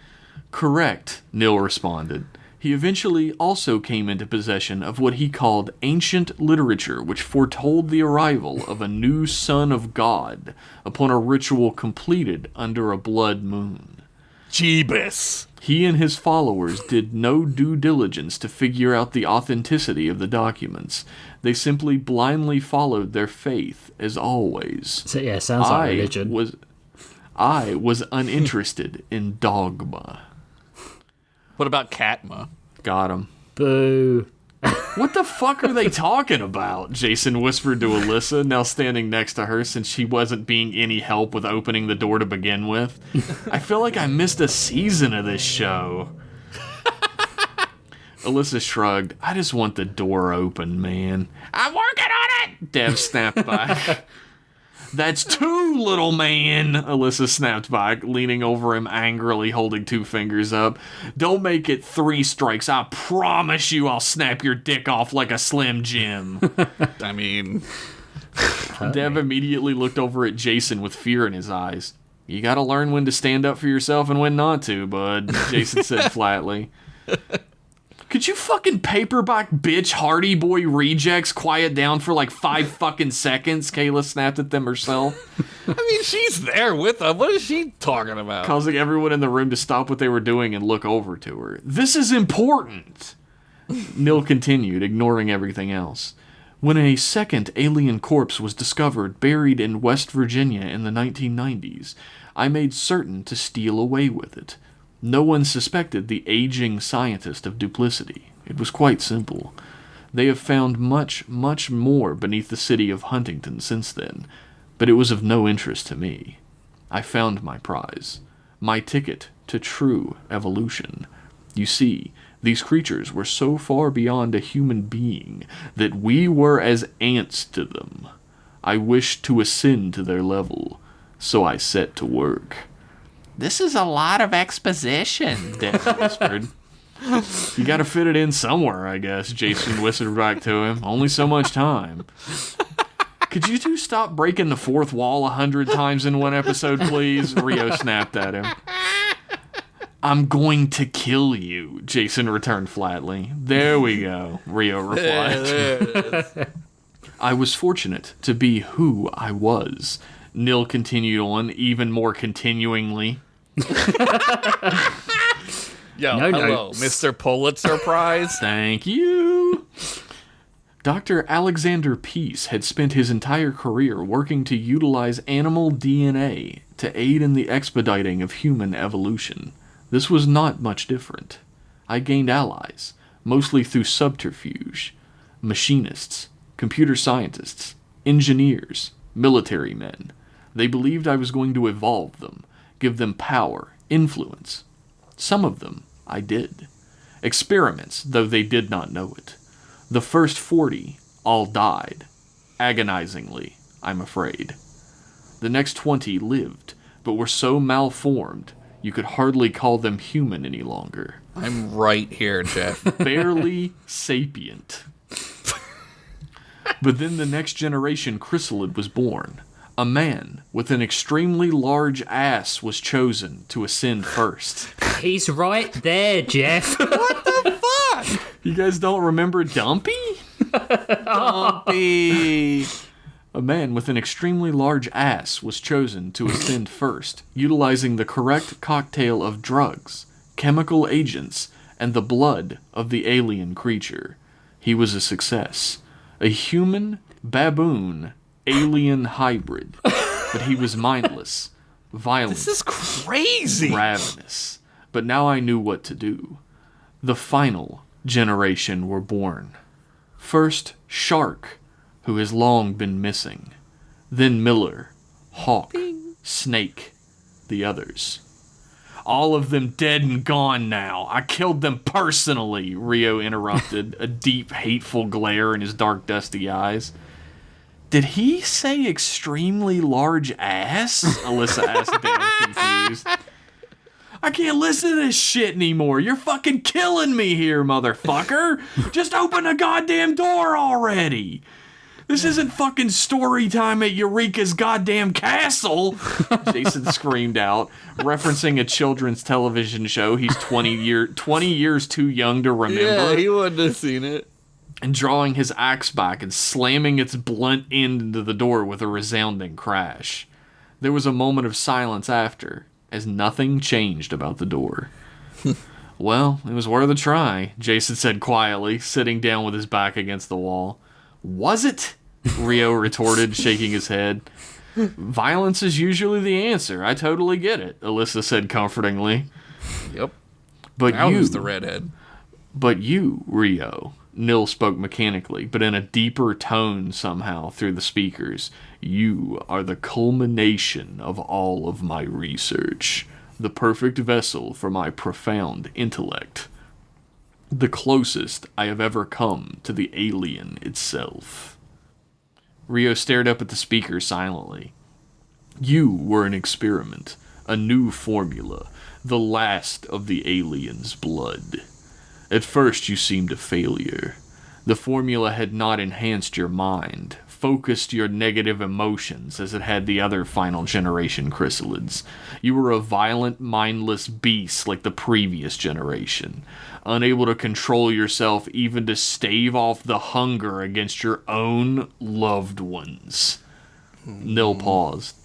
Correct, Nil responded. He eventually also came into possession of what he called ancient literature, which foretold the arrival of a new son of God upon a ritual completed under a blood moon. Jeebus. He and his followers did no due diligence to figure out the authenticity of the documents. They simply blindly followed their faith, as always. So, yeah, sounds like religion. I was uninterested in dogma. What about Katma? Got him. Boo. What the fuck are they talking about? Jason whispered to Alyssa, now standing next to her since she wasn't being any help with opening the door to begin with. I feel like I missed a season of this show. Alyssa shrugged. I just want the door open, man. I'm working on it! Dev snapped back. That's two, little man, Alyssa snapped back, leaning over him angrily, holding two fingers up. Don't make it 3 strikes. I promise you I'll snap your dick off like a Slim Jim. I mean... Dev immediately looked over at Jason with fear in his eyes. You gotta learn when to stand up for yourself and when not to, bud, Jason said flatly. Could you fucking paperback bitch Hardy Boy rejects quiet down for like 5 fucking seconds? Kayla snapped at them herself. I mean, she's there with them. What is she talking about? Causing everyone in the room to stop what they were doing and look over to her. This is important, Nil continued, ignoring everything else. When a second alien corpse was discovered buried in West Virginia in the 1990s, I made certain to steal away with it. No one suspected the aging scientist of duplicity. It was quite simple. They have found much, much more beneath the city of Huntington since then, but it was of no interest to me. I found my prize, my ticket to true evolution. You see, these creatures were so far beyond a human being that we were as ants to them. I wished to ascend to their level, so I set to work. This is a lot of exposition, Dev whispered. You gotta fit it in somewhere, I guess, Jason whispered back to him. Only so much time. Could you two stop breaking the fourth wall 100 times in one episode, please? Rio snapped at him. I'm going to kill you, Jason returned flatly. There we go, Rio replied. I was fortunate to be who I was. Nil continued on, even more continuingly. Yo, No hello, notes. Mr. Pulitzer Prize. Thank you. Dr. Alexander Peace had spent his entire career working to utilize animal DNA to aid in the expediting of human evolution. This was not much different. I gained allies, mostly through subterfuge. Machinists, computer scientists, engineers, military men. They believed I was going to evolve them, give them power, influence. Some of them I did. Experiments, though they did not know it. The first 40 all died. Agonizingly, I'm afraid. The next 20 lived, but were so malformed, you could hardly call them human any longer. I'm right here, Jeff. Barely sapient. But then the next generation chrysalid was born. A man with an extremely large ass was chosen to ascend first. He's right there, Jeff. What the fuck? You guys don't remember Dumpy? Dumpy. A man with an extremely large ass was chosen to ascend first, utilizing the correct cocktail of drugs, chemical agents, and the blood of the alien creature. He was a success. A human, baboon, alien hybrid. But he was mindless, violent, This is crazy. ravenous. But now I knew what to do. The final generation were born. First, Shark, who has long been missing. Then Miller, Hawk, Snake, the others. All of them dead and gone now. I killed them personally, Rio interrupted, a deep, hateful glare in his dark, dusty eyes. Did he say extremely large ass? Alyssa asked damn confused. I can't listen to this shit anymore. You're fucking killing me here, motherfucker. Just open the goddamn door already. This isn't fucking story time at Eureka's goddamn castle, Jason screamed out, referencing a children's television show he's 20 years too young to remember. Yeah, he wouldn't have seen it. And drawing his axe back and slamming its blunt end into the door with a resounding crash. There was a moment of silence after, as nothing changed about the door. Well, it was worth a try, Jason said quietly, sitting down with his back against the wall. Was it? Rio retorted, shaking his head. Violence is usually the answer. I totally get it, Alyssa said comfortingly. Yep. But Now you, who's the redhead? But you, Rio, Nil spoke mechanically, but in a deeper tone somehow through the speakers. You are the culmination of all of my research. The perfect vessel for my profound intellect. The closest I have ever come to the alien itself. Rio stared up at the speaker silently. You were an experiment, a new formula, the last of the alien's blood. At first you seemed a failure. The formula had not enhanced your mind, focused your negative emotions as it had the other final generation chrysalids. You were a violent, mindless beast like the previous generation, unable to control yourself even to stave off the hunger against your own loved ones. Nil paused.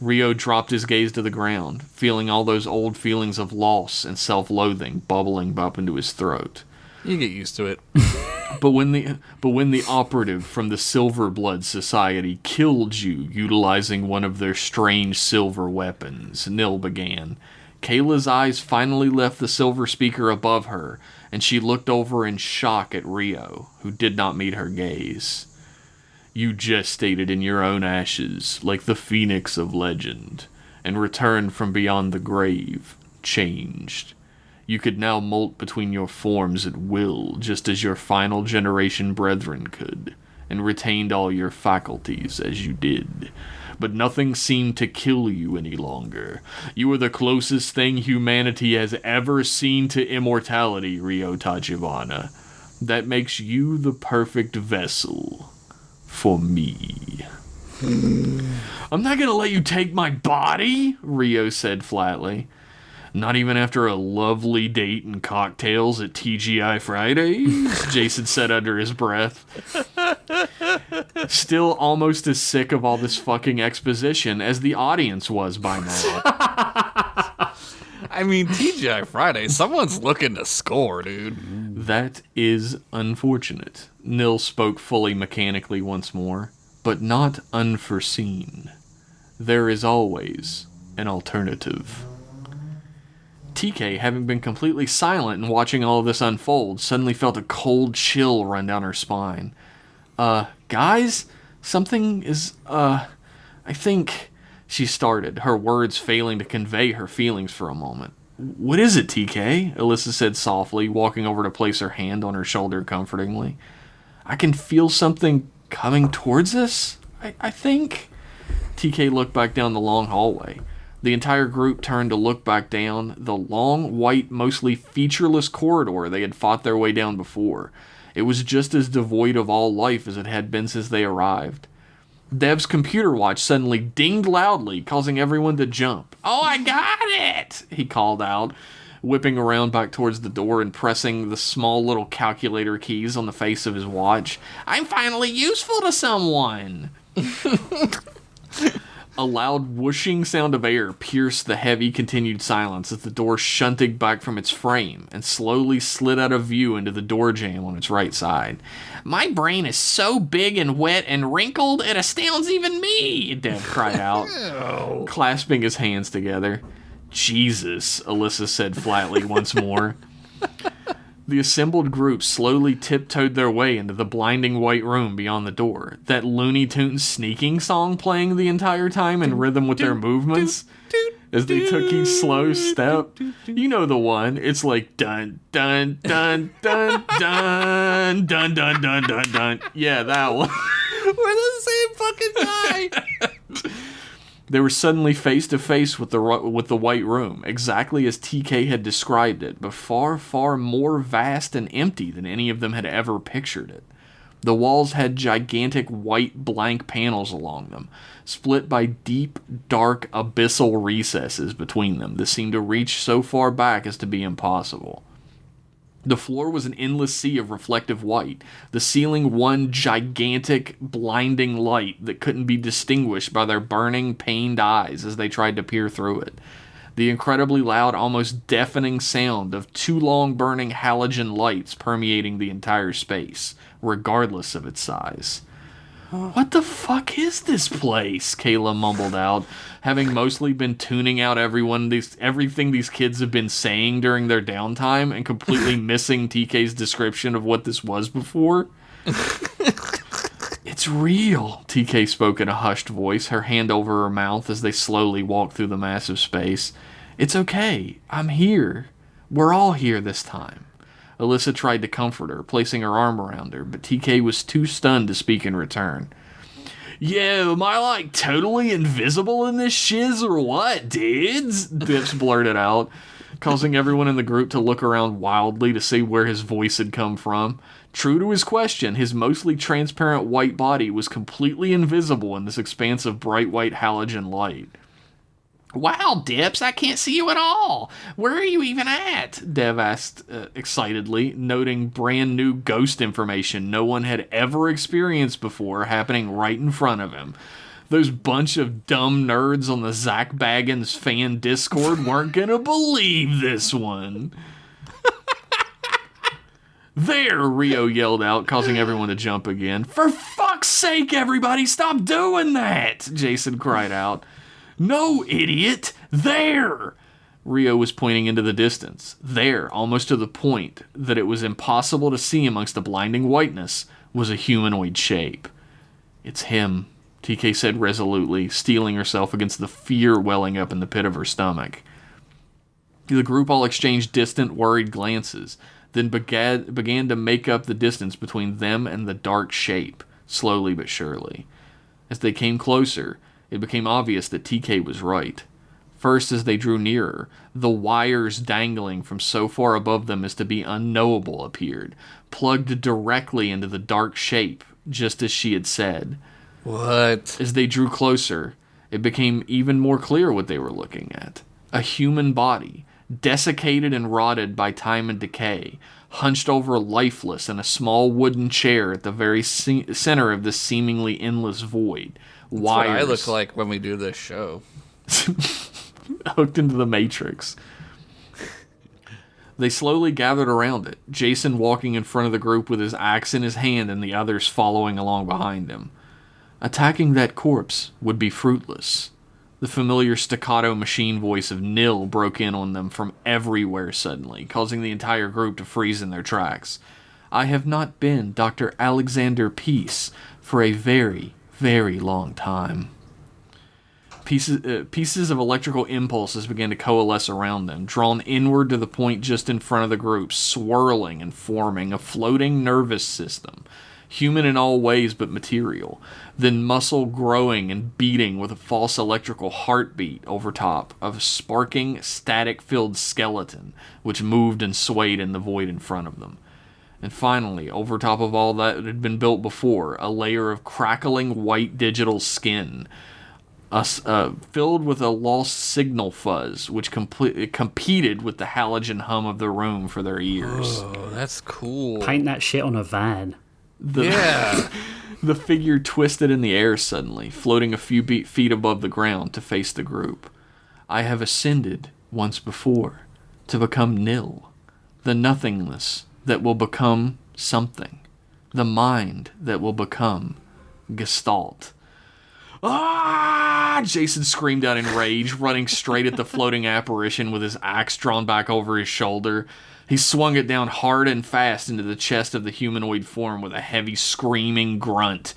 Rio dropped his gaze to the ground, feeling all those old feelings of loss and self-loathing bubbling up into his throat. You get used to it. But when the operative from the Silver Blood Society killed you utilizing one of their strange silver weapons, Nil began, Kayla's eyes finally left the silver speaker above her, and she looked over in shock at Rio, who did not meet her gaze. You gestated in your own ashes, like the phoenix of legend, and returned from beyond the grave, changed. You could now molt between your forms at will, just as your final generation brethren could, and retained all your faculties as you did. But nothing seemed to kill you any longer. You were the closest thing humanity has ever seen to immortality, Rio Tachibana. That makes you the perfect vessel for me. I'm not gonna let you take my body, Rio said flatly. Not even after a lovely date and cocktails at TGI Fridays, Jason said under his breath. Still almost as sick of all this fucking exposition as the audience was by now. I mean, TGI Friday, someone's looking to score, dude. That is unfortunate. Nil spoke fully mechanically once more, but not unforeseen. There is always an alternative. TK, having been completely silent and watching all of this unfold, suddenly felt a cold chill run down her spine. Guys? Something is, I think... She started, her words failing to convey her feelings for a moment. What is it, TK? Alyssa said softly, walking over to place her hand on her shoulder comfortingly. I can feel something coming towards us, I think. TK looked back down the long hallway. The entire group turned to look back down the long, white, mostly featureless corridor they had fought their way down before. It was just as devoid of all life as it had been since they arrived. Dev's computer watch suddenly dinged loudly, causing everyone to jump. "Oh, I got it!" he called out, whipping around back towards the door and pressing the small little calculator keys on the face of his watch. "I'm finally useful to someone!" A loud whooshing sound of air pierced the heavy continued silence as the door shunted back from its frame and slowly slid out of view into the door jamb on its right side. "My brain is so big and wet and wrinkled, it astounds even me," Dev cried out, clasping his hands together. "Jesus," Alyssa said flatly once more. The assembled group slowly tiptoed their way into the blinding white room beyond the door, that Looney Tunes sneaking song playing the entire time in rhythm with their movements as they took each slow step. You know the one. It's like dun dun dun dun dun dun dun dun dun dun. Yeah, that one. We're the same fucking guy. They were suddenly face to face with the white room, exactly as TK had described it, but far, far more vast and empty than any of them had ever pictured it. The walls had gigantic white blank panels along them, split by deep, dark, abyssal recesses between them that seemed to reach so far back as to be impossible. The floor was an endless sea of reflective white, the ceiling one gigantic, blinding light that couldn't be distinguished by their burning, pained eyes as they tried to peer through it. The incredibly loud, almost deafening sound of two long burning halogen lights permeating the entire space, regardless of its size. "What the fuck is this place?" Kayla mumbled out, having mostly been tuning out everything these kids have been saying during their downtime and completely missing TK's description of what this was before. "It's real," TK spoke in a hushed voice, her hand over her mouth as they slowly walked through the massive space. "It's okay. I'm here. We're all here this time." Alyssa tried to comfort her, placing her arm around her, but TK was too stunned to speak in return. "Yo, am I like totally invisible in this shiz or what, dudes?" Dips blurted out, causing everyone in the group to look around wildly to see where his voice had come from. True to his question, his mostly transparent white body was completely invisible in this expanse of bright white halogen light. "Wow, Dips, I can't see you at all. Where are you even at?" Dev asked excitedly, noting brand new ghost information no one had ever experienced before happening right in front of him. Those bunch of dumb nerds on the Zach Baggins fan Discord weren't gonna believe this one. "There!" Rio yelled out, causing everyone to jump again. "For fuck's sake, everybody, stop doing that!" Jason cried out. "No, idiot! There!" Rio was pointing into the distance. There, almost to the point that it was impossible to see amongst the blinding whiteness, was a humanoid shape. "It's him," TK said resolutely, steeling herself against the fear welling up in the pit of her stomach. The group all exchanged distant, worried glances, then began to make up the distance between them and the dark shape, slowly but surely. As they came closer, it became obvious that TK was right. First, as they drew nearer, the wires dangling from so far above them as to be unknowable appeared, plugged directly into the dark shape, just as she had said. What? As they drew closer, it became even more clear what they were looking at. A human body, desiccated and rotted by time and decay, hunched over lifeless in a small wooden chair at the very center of this seemingly endless void. That's what I look like when we do this show. Hooked into the Matrix. They slowly gathered around it, Jason walking in front of the group with his axe in his hand and the others following along behind him. Attacking that corpse would be fruitless. The familiar staccato machine voice of Nil broke in on them from everywhere suddenly, causing the entire group to freeze in their tracks. "I have not been Dr. Alexander Peace for a very, very long time." Pieces of electrical impulses began to coalesce around them, drawn inward to the point just in front of the group, swirling and forming a floating nervous system. human in all ways but material, then muscle growing and beating with a false electrical heartbeat over top of a sparking, static-filled skeleton which moved and swayed in the void in front of them. And finally, over top of all that had been built before, a layer of crackling white digital skin, filled with a lost signal fuzz, which competed with the halogen hum of the room for their ears. Oh, that's cool. Paint that shit on a van. Yeah. The figure twisted in the air suddenly, floating a few feet above the ground to face the group. I have ascended once before to become nil, the nothingness that will become something, the mind that will become Gestalt. Ah! Jason screamed out in rage, running straight at the floating apparition with his axe drawn back over his shoulder. He swung it down hard and fast into the chest of the humanoid form with a heavy screaming grunt,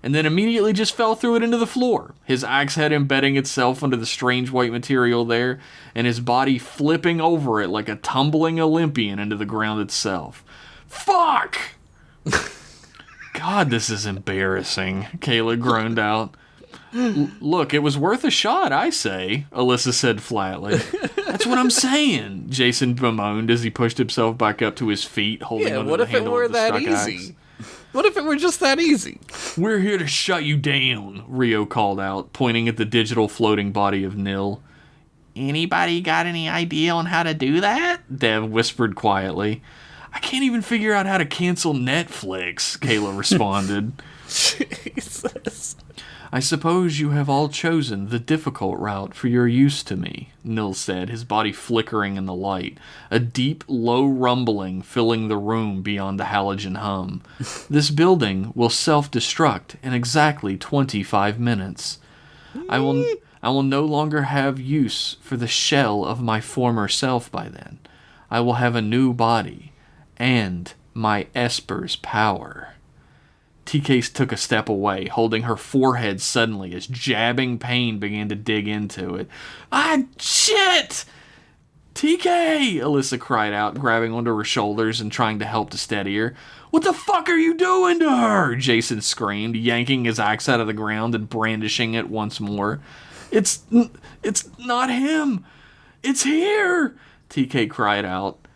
and then immediately just fell through it into the floor, his axe head embedding itself under the strange white material there, and his body flipping over it like a tumbling Olympian into the ground itself. Fuck! God, this is embarrassing, Kayla groaned out. Look, it was worth a shot, I say, Alyssa said flatly. That's what I'm saying, Jason bemoaned as he pushed himself back up to his feet, holding onto the handle of the stuck axe. What if it were just that easy? We're here to shut you down, Rio called out, pointing at the digital floating body of Nil. Anybody got any idea on how to do that? Dev whispered quietly. I can't even figure out how to cancel Netflix, Kayla responded. Jesus. I suppose you have all chosen the difficult route for your use to me, Nil said, his body flickering in the light, a deep, low rumbling filling the room beyond the halogen hum. This building will self-destruct in exactly 25 minutes. I will no longer have use for the shell of my former self by then. I will have a new body and my Esper's power. TK took a step away, holding her forehead suddenly as jabbing pain began to dig into it. Ah, shit! TK! Alyssa cried out, grabbing onto her shoulders and trying to help to steady her. What the fuck are you doing to her? Jason screamed, yanking his axe out of the ground and brandishing it once more. It's not him! It's here! TK cried out.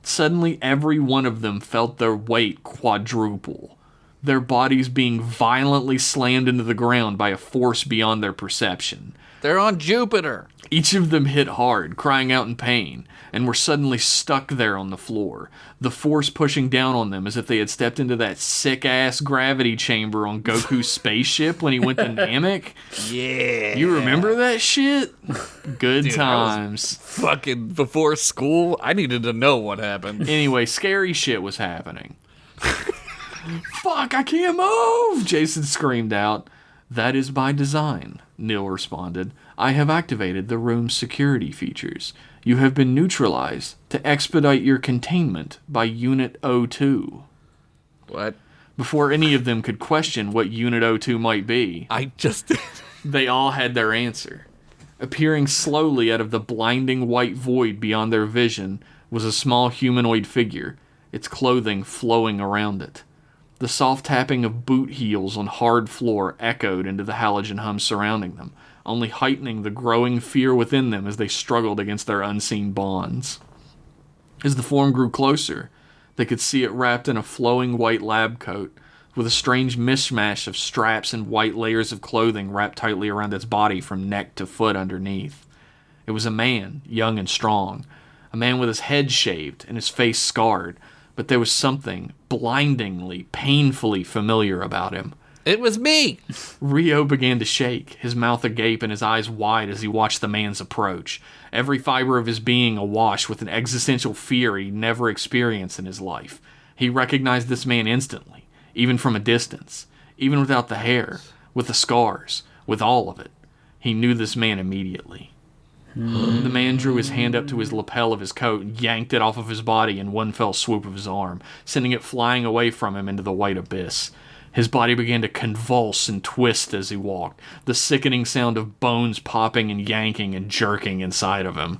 Suddenly, every one of them felt their weight quadruple, their bodies being violently slammed into the ground by a force beyond their perception. They're on Jupiter. Each of them hit hard, crying out in pain, and were suddenly stuck there on the floor, the force pushing down on them as if they had stepped into that sick-ass gravity chamber on Goku's spaceship when he went to Namek. Yeah. You remember that shit? Good Dude, times. Fucking before school, I needed to know what happened. Anyway, scary shit was happening. Fuck, I can't move! Jason screamed out. That is by design, Nil responded. I have activated the room's security features. You have been neutralized to expedite your containment by Unit 02. What? Before any of them could question what Unit 02 might be, I just did. they all had their answer. Appearing slowly out of the blinding white void beyond their vision was a small humanoid figure, its clothing flowing around it. The soft tapping of boot heels on hard floor echoed into the halogen hum surrounding them, only heightening the growing fear within them as they struggled against their unseen bonds. As the form grew closer, they could see it wrapped in a flowing white lab coat, with a strange mishmash of straps and white layers of clothing wrapped tightly around its body from neck to foot underneath. It was a man, young and strong, a man with his head shaved and his face scarred, but there was something blindingly, painfully familiar about him. It was me! Rio began to shake, his mouth agape and his eyes wide as he watched the man's approach, every fiber of his being awash with an existential fear he'd never experienced in his life. He recognized this man instantly, even from a distance, even without the hair, with the scars, with all of it. He knew this man immediately. The man drew his hand up to his lapel of his coat and yanked it off of his body in one fell swoop of his arm, sending it flying away from him into the white abyss. His body began to convulse and twist as he walked, the sickening sound of bones popping and yanking and jerking inside of him.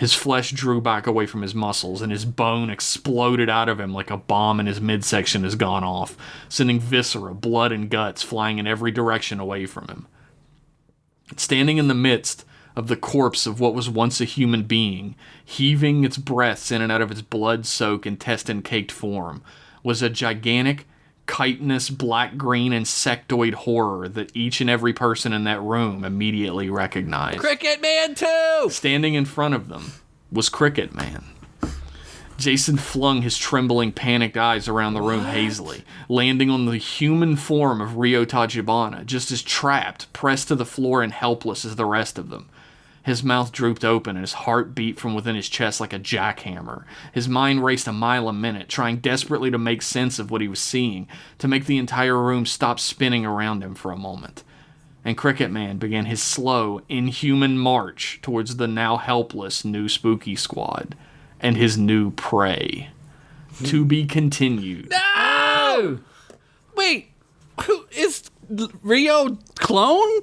His flesh drew back away from his muscles, and his bone exploded out of him like a bomb in his midsection has gone off, sending viscera, blood, and guts flying in every direction away from him. Standing in the midst of the corpse of what was once a human being, heaving its breaths in and out of its blood-soaked, intestine-caked form, was a gigantic, chitinous, black-green insectoid horror that each and every person in that room immediately recognized. Cricket Man 2! Standing in front of them was Cricket Man. Jason flung his trembling, panicked eyes around the room hazily, landing on the human form of Ryo Tachibana, just as trapped, pressed to the floor and helpless as the rest of them. His mouth drooped open and his heart beat from within his chest like a jackhammer. His mind raced a mile a minute, trying desperately to make sense of what he was seeing, to make the entire room stop spinning around him for a moment. And Cricket Man began his slow, inhuman march towards the now helpless new Spooky Squad and his new prey. To be continued. No! Wait, who is Rio clone?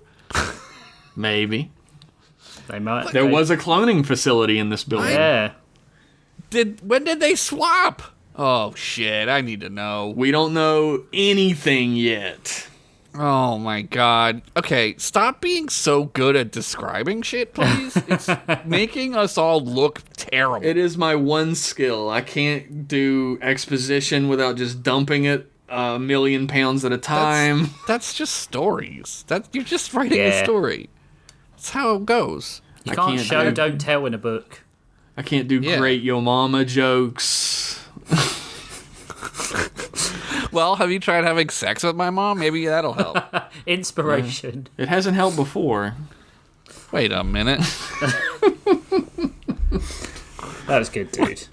Maybe. They might. There was a cloning facility in this building. Yeah. When did they swap? Oh shit, I need to know. We don't know anything yet. Oh my god. Okay, stop being so good at describing shit, please. It's making us all look terrible. It is my one skill. I can't do exposition without just dumping it a million pounds at a time. That's just stories. You're just writing a Yeah. story. That's how it goes. You I can't can't show, do- don't tell in a book. I can't do great yo mama jokes. Well, have you tried having sex with my mom? Maybe that'll help. Inspiration. It hasn't helped before. Wait a minute. That was good, dude.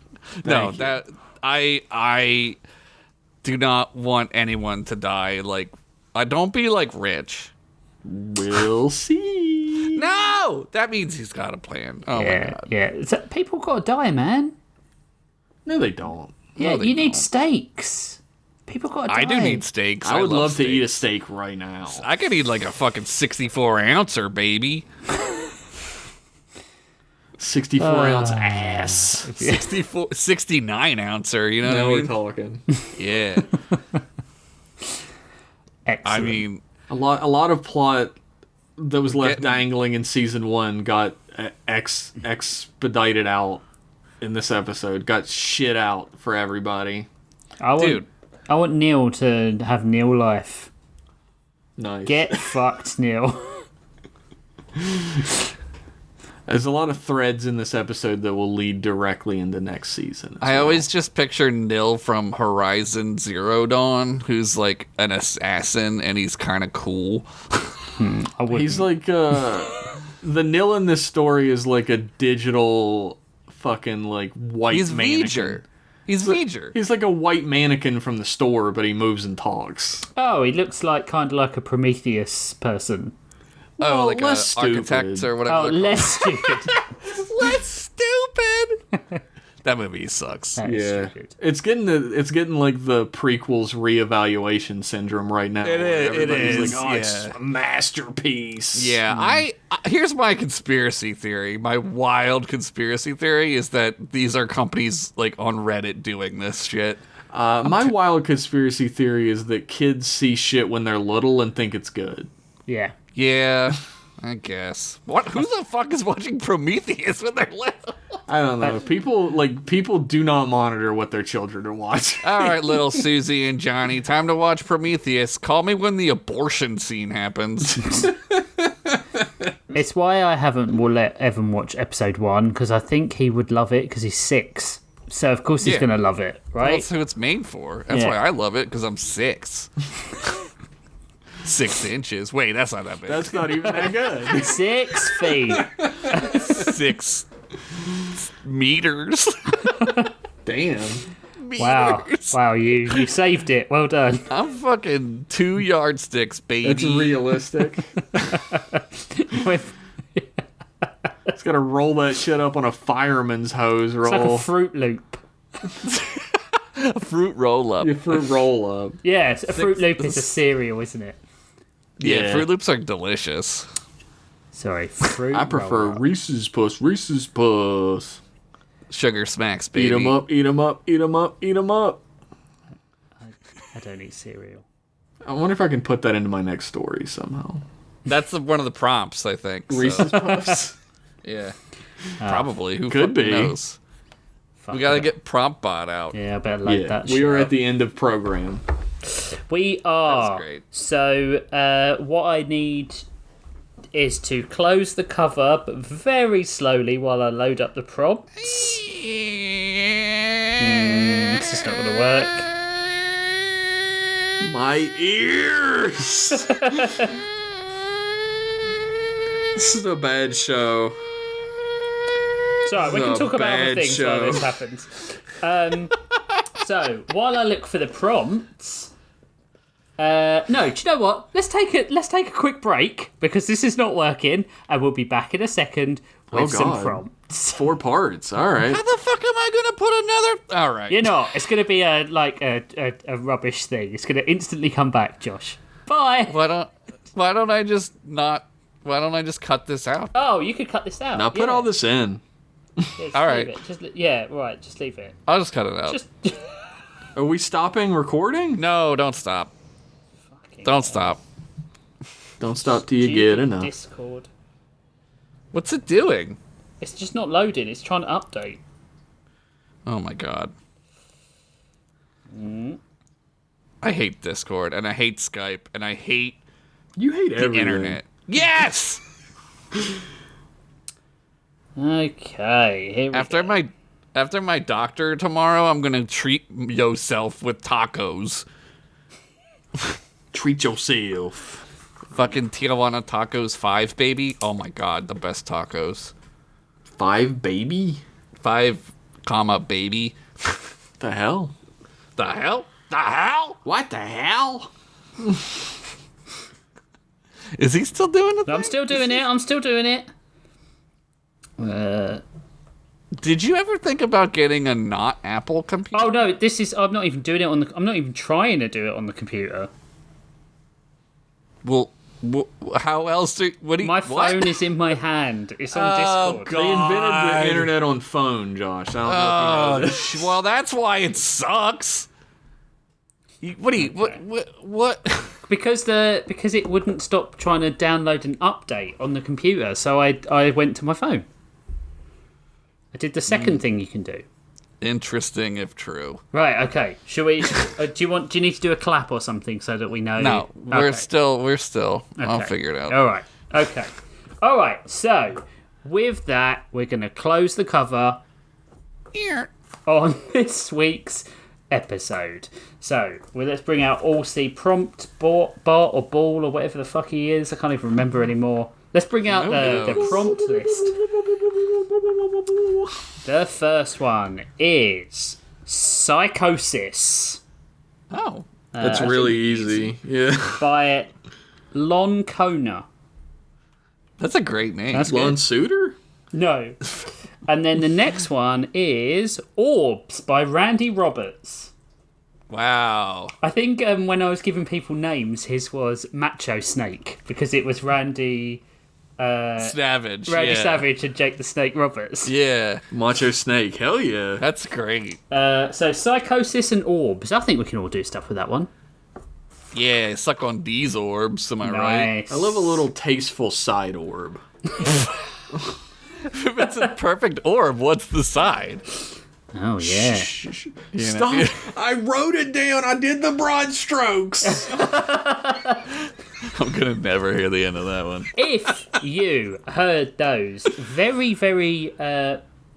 No, you. that I do not want anyone to die. Like, don't be like Rich. We'll see. No, that means he's got a plan. Oh my Yeah, god. yeah. People gotta die, man. No, they don't. Yeah, they you need don't. steaks. People gotta die. I do need steaks. I would love to eat a steaks. steak right now. I could eat like a fucking 64-ouncer, baby. 64-ounce ass. 69-ouncer, you know Now what I we're mean? talking. Yeah. Excellent. I mean, A lot of plot that was left dangling in season 1 got expedited out in this episode. Got shit out for everybody. dude. I want Neil to have Neil life. Nice. Get fucked, Neil. There's a lot of threads in this episode that will lead directly into next season. I always just picture Nil from Horizon Zero Dawn, who's like an assassin and he's kind of cool. I wouldn't. He's like the Nil in this story is like a digital fucking like white He's mannequin. V'ger. He's V'ger. He's like a white mannequin from the store, but he moves and talks. Oh, he looks like kind of like a Prometheus person. Oh, like less a architect stupid. or whatever. Oh, they're less stupid. called. Less stupid. That movie sucks. That is Yeah, stupid. it's getting like the prequels reevaluation syndrome right now. It where is, it everybody's is, Like, oh, it's yeah. a masterpiece. Yeah, I here's my conspiracy theory. My wild conspiracy theory is that these are companies like on Reddit doing this shit. My wild conspiracy theory is that kids see shit when they're little and think it's good. Yeah. Yeah, I guess. What? Who the fuck is watching Prometheus when they're little? I don't know. People do not monitor what their children are watching. All right, little Susie and Johnny, time to watch Prometheus. Call me when the abortion scene happens. It's why I haven't let Evan watch episode 1, because I think he would love it because he's 6. So, of course, he's Yeah. going to love it, right? That's who it's made for. That's Yeah. why I love it, because I'm 6. 6 inches. Wait, that's not that big. That's not even that good. 6 feet. 6 meters. Damn. Wow. Meters. Wow, you saved it. Well done. I'm fucking 2 yardsticks, baby. That's realistic. With It's got to roll that shit up on a fireman's hose roll. It's like a Fruit Loop. A fruit roll up. Your fruit roll up. Yeah, a Fruit Loop is a cereal, isn't it? Yeah, Yeah. Fruit Loops are delicious. Sorry, fruit. I prefer roll-up. Reese's Puss. Sugar smacks, baby. Eat 'em up, eat 'em up, eat 'em up, eat 'em up. I don't eat cereal. I wonder if I can put that into my next story somehow. That's one of the prompts, I think. So. Reese's Puffs. Yeah. Probably. Who Could fucking be. knows? Fuck We gotta it. get prompt bot out. Yeah, I better load that. We shit are up. at the end of program. We are. That's great. So, what I need is to close the cover, but very slowly while I load up the prompts. It's just not going to work. My ears! This is a bad show. It's alright, we can a talk about other bad things while show. this happens. So, while I look for the prompts... no, do you know what? Let's take a quick break, because this is not working, and we'll be back in a second with some God. prompts. 4 parts. All right. How the fuck am I gonna put another? All right. You're not. It's going to be a rubbish thing. It's going to instantly come back, Josh. Bye. Why don't I just cut this out? Oh, you could cut this out. Now put all this in. Yeah, just All leave right. it. Yeah, right. Just leave it. I'll just cut it out. Just. Are we stopping recording? No, don't stop. Don't stop. Don't stop till you get enough. Discord. What's it doing? It's just not loading. It's trying to update. Oh my god. I hate Discord, and I hate Skype, and I hate You hate the everything. internet. Yes! Okay. Here we After go. my doctor tomorrow, I'm gonna treat yourself with tacos. Treat yourself. Fucking Tijuana Tacos 5, baby. Oh my god, the best tacos. 5 baby? 5, comma, baby. The hell? The hell? The hell? What the hell? Is he still doing it? I'm still doing it. Did you ever think about getting a not Apple computer? Oh no, this is. I'm not even doing it on the. I'm not even trying to do it on the computer. Well, how else do? What do you? My what? phone is in my hand. It's on Oh, Discord. God. They invented the internet on phone, Josh. I don't know if you know this. Well, that's why it sucks. What? Because it wouldn't stop trying to download an update on the computer, so I went to my phone. I did the second thing you can do. Interesting if true. Right. Okay. Shall we? Do you need to do a clap or something so that we know? No, we're Okay. still. I'll Okay. figure it out. All right. Okay. All right. So with that, we're going to close the cover on this week's episode. So let's bring out Allsy Prompt Bot or Ball or whatever the fuck he is. I can't even remember anymore. Let's bring out the prompt list. The first one is Psychosis Oh, That's really easy. Yeah. by Lon Kona. that's a great name. That's Lon good. Suitor? No. And then the next one is Orbs by Randy Roberts. Wow. I think when I was giving people names, his was Macho Snake because it was Randy Savage. yeah. Savage and Jake the Snake Roberts. Yeah, Macho Snake. Hell yeah. that's great. So Psychosis and Orbs. I think we can all do stuff with that one. Yeah, suck on these orbs. Am I right? Nice. I love a little tasteful side orb. If it's a perfect orb, what's the side? Oh yeah. Stop. I wrote it down. I did the broad strokes. I'm gonna never hear the end of that one. If you heard those very, very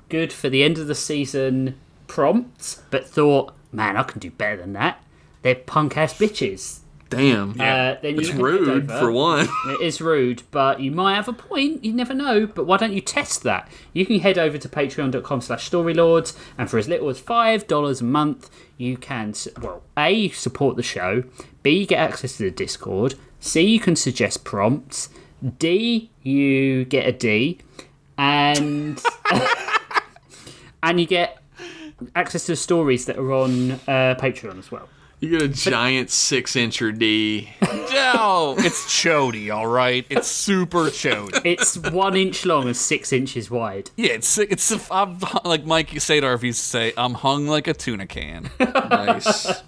good for the end of the season prompts, but thought, man, I can do better than that, they're punk ass bitches. Damn. Then you It's can head rude, over. for one. It is rude, but you might have a point. You never know. But why don't you test that? You can head over to patreon.com/storylords, and for as little as $5 a month, you can, well, A, support the show, B, get access to the Discord, C, you can suggest prompts, D, you get a D, and and you get access to the stories that are on Patreon as well. You get a giant 6-incher D. No, it's chody, all right? It's super chody. It's 1 inch long and 6 inches wide. Yeah, I'm, like Mike Sadorf used to say, I'm hung like a tuna can. Nice.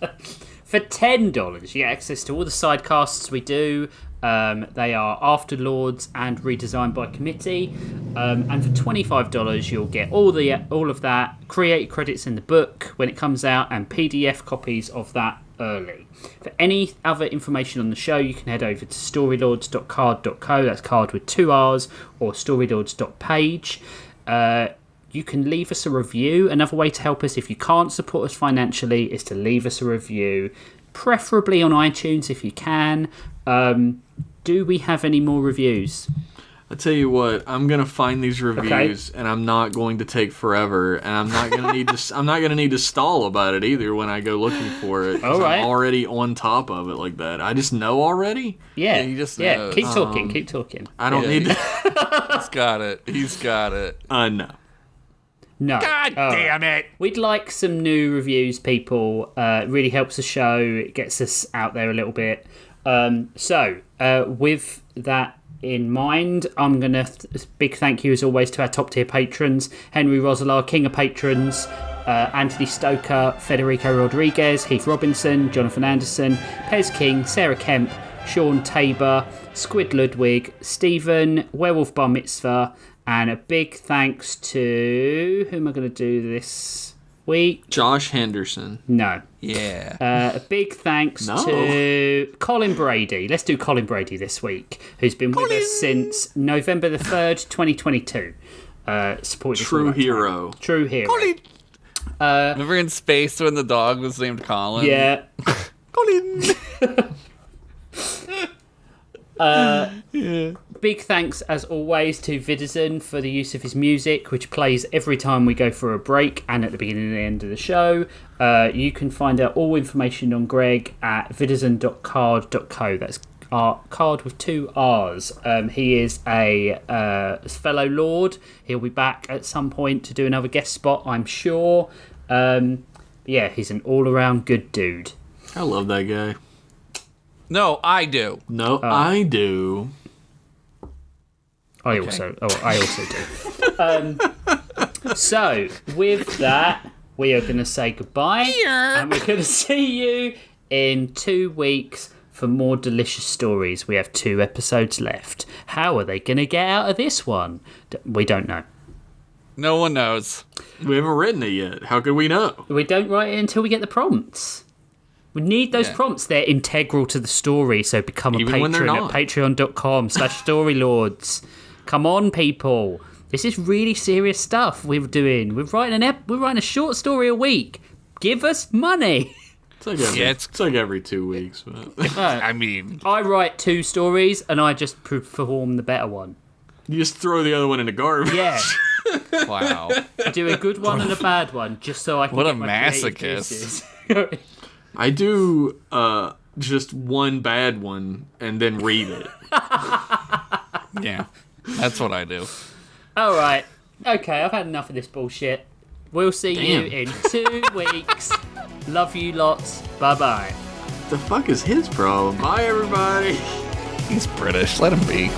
For $10, you get access to all the sidecasts we do. They are Afterlords and Redesigned by Committee. And for $25, you'll get all of that, create credits in the book when it comes out, and PDF copies of that early. For any other information on the show, you can head over to storylords.card.co, that's card with 2 R's, or storylords.page. You can leave us a review. Another way to help us if you can't support us financially is to leave us a review, preferably on iTunes if you can. Do we have any more reviews? I tell you what, I'm gonna find these reviews, and I'm not going to take forever, and I'm not gonna need to. I'm not gonna need to stall about it either when I go looking for it. All right. I'm already on top of it like that. I just know already. Yeah, you just know. Keep talking. Keep talking. I don't need to. He's got it. He's got it. No. No. God damn it. We'd like some new reviews, people. It really helps the show. It gets us out there a little bit. So, with that in mind, I'm going to big thank you as always to our top tier patrons: Henry Roselar, King of Patrons, Anthony Stoker, Federico Rodriguez, Heath Robinson, Jonathan Anderson, Pez King, Sarah Kemp, Sean Tabor, Squid Ludwig, Stephen, Werewolf Bar Mitzvah, and a big thanks to... Who am I going to do this week? Josh Henderson. No. Yeah. A big thanks to Colin Brady. Let's do Colin Brady this week, who's been with us since November the 3rd, 2022. Supported True hero. True hero. Colin. Remember in Space when the dog was named Colin? Yeah. Colin. Big thanks, as always, to Vidazen for the use of his music, which plays every time we go for a break and at the beginning and the end of the show. You can find out all information on Greg at vidazen.card.co. That's our card with 2 R's. He is a fellow Lord. He'll be back at some point to do another guest spot, I'm sure. Yeah, he's an all-around good dude. I love that guy. No, I do. No, I do. I also do. So, with that, we are going to say goodbye. And we're going to see you in 2 weeks for more delicious stories. We have 2 episodes left. How are they going to get out of this one? We don't know. No one knows. We haven't written it yet. How could we know? We don't write it until we get the prompts. We need those prompts. They're integral to the story, so become a patron at patreon.com/storylords. Come on, people. This is really serious stuff we're doing. We're writing a short story a week. Give us money. It's like every 2 weeks. But. I mean... I write 2 stories, and I just perform the better one. You just throw the other one in the garbage. Yeah. Wow. I do a good one and a bad one, just so I can What get a my masochist. I do just one bad one and then read it. Yeah, that's what I do. All right. Okay, I've had enough of this bullshit. We'll see you in 2 weeks. Love you lots. Bye-bye. The fuck is his problem? Bye, everybody. He's British. Let him be.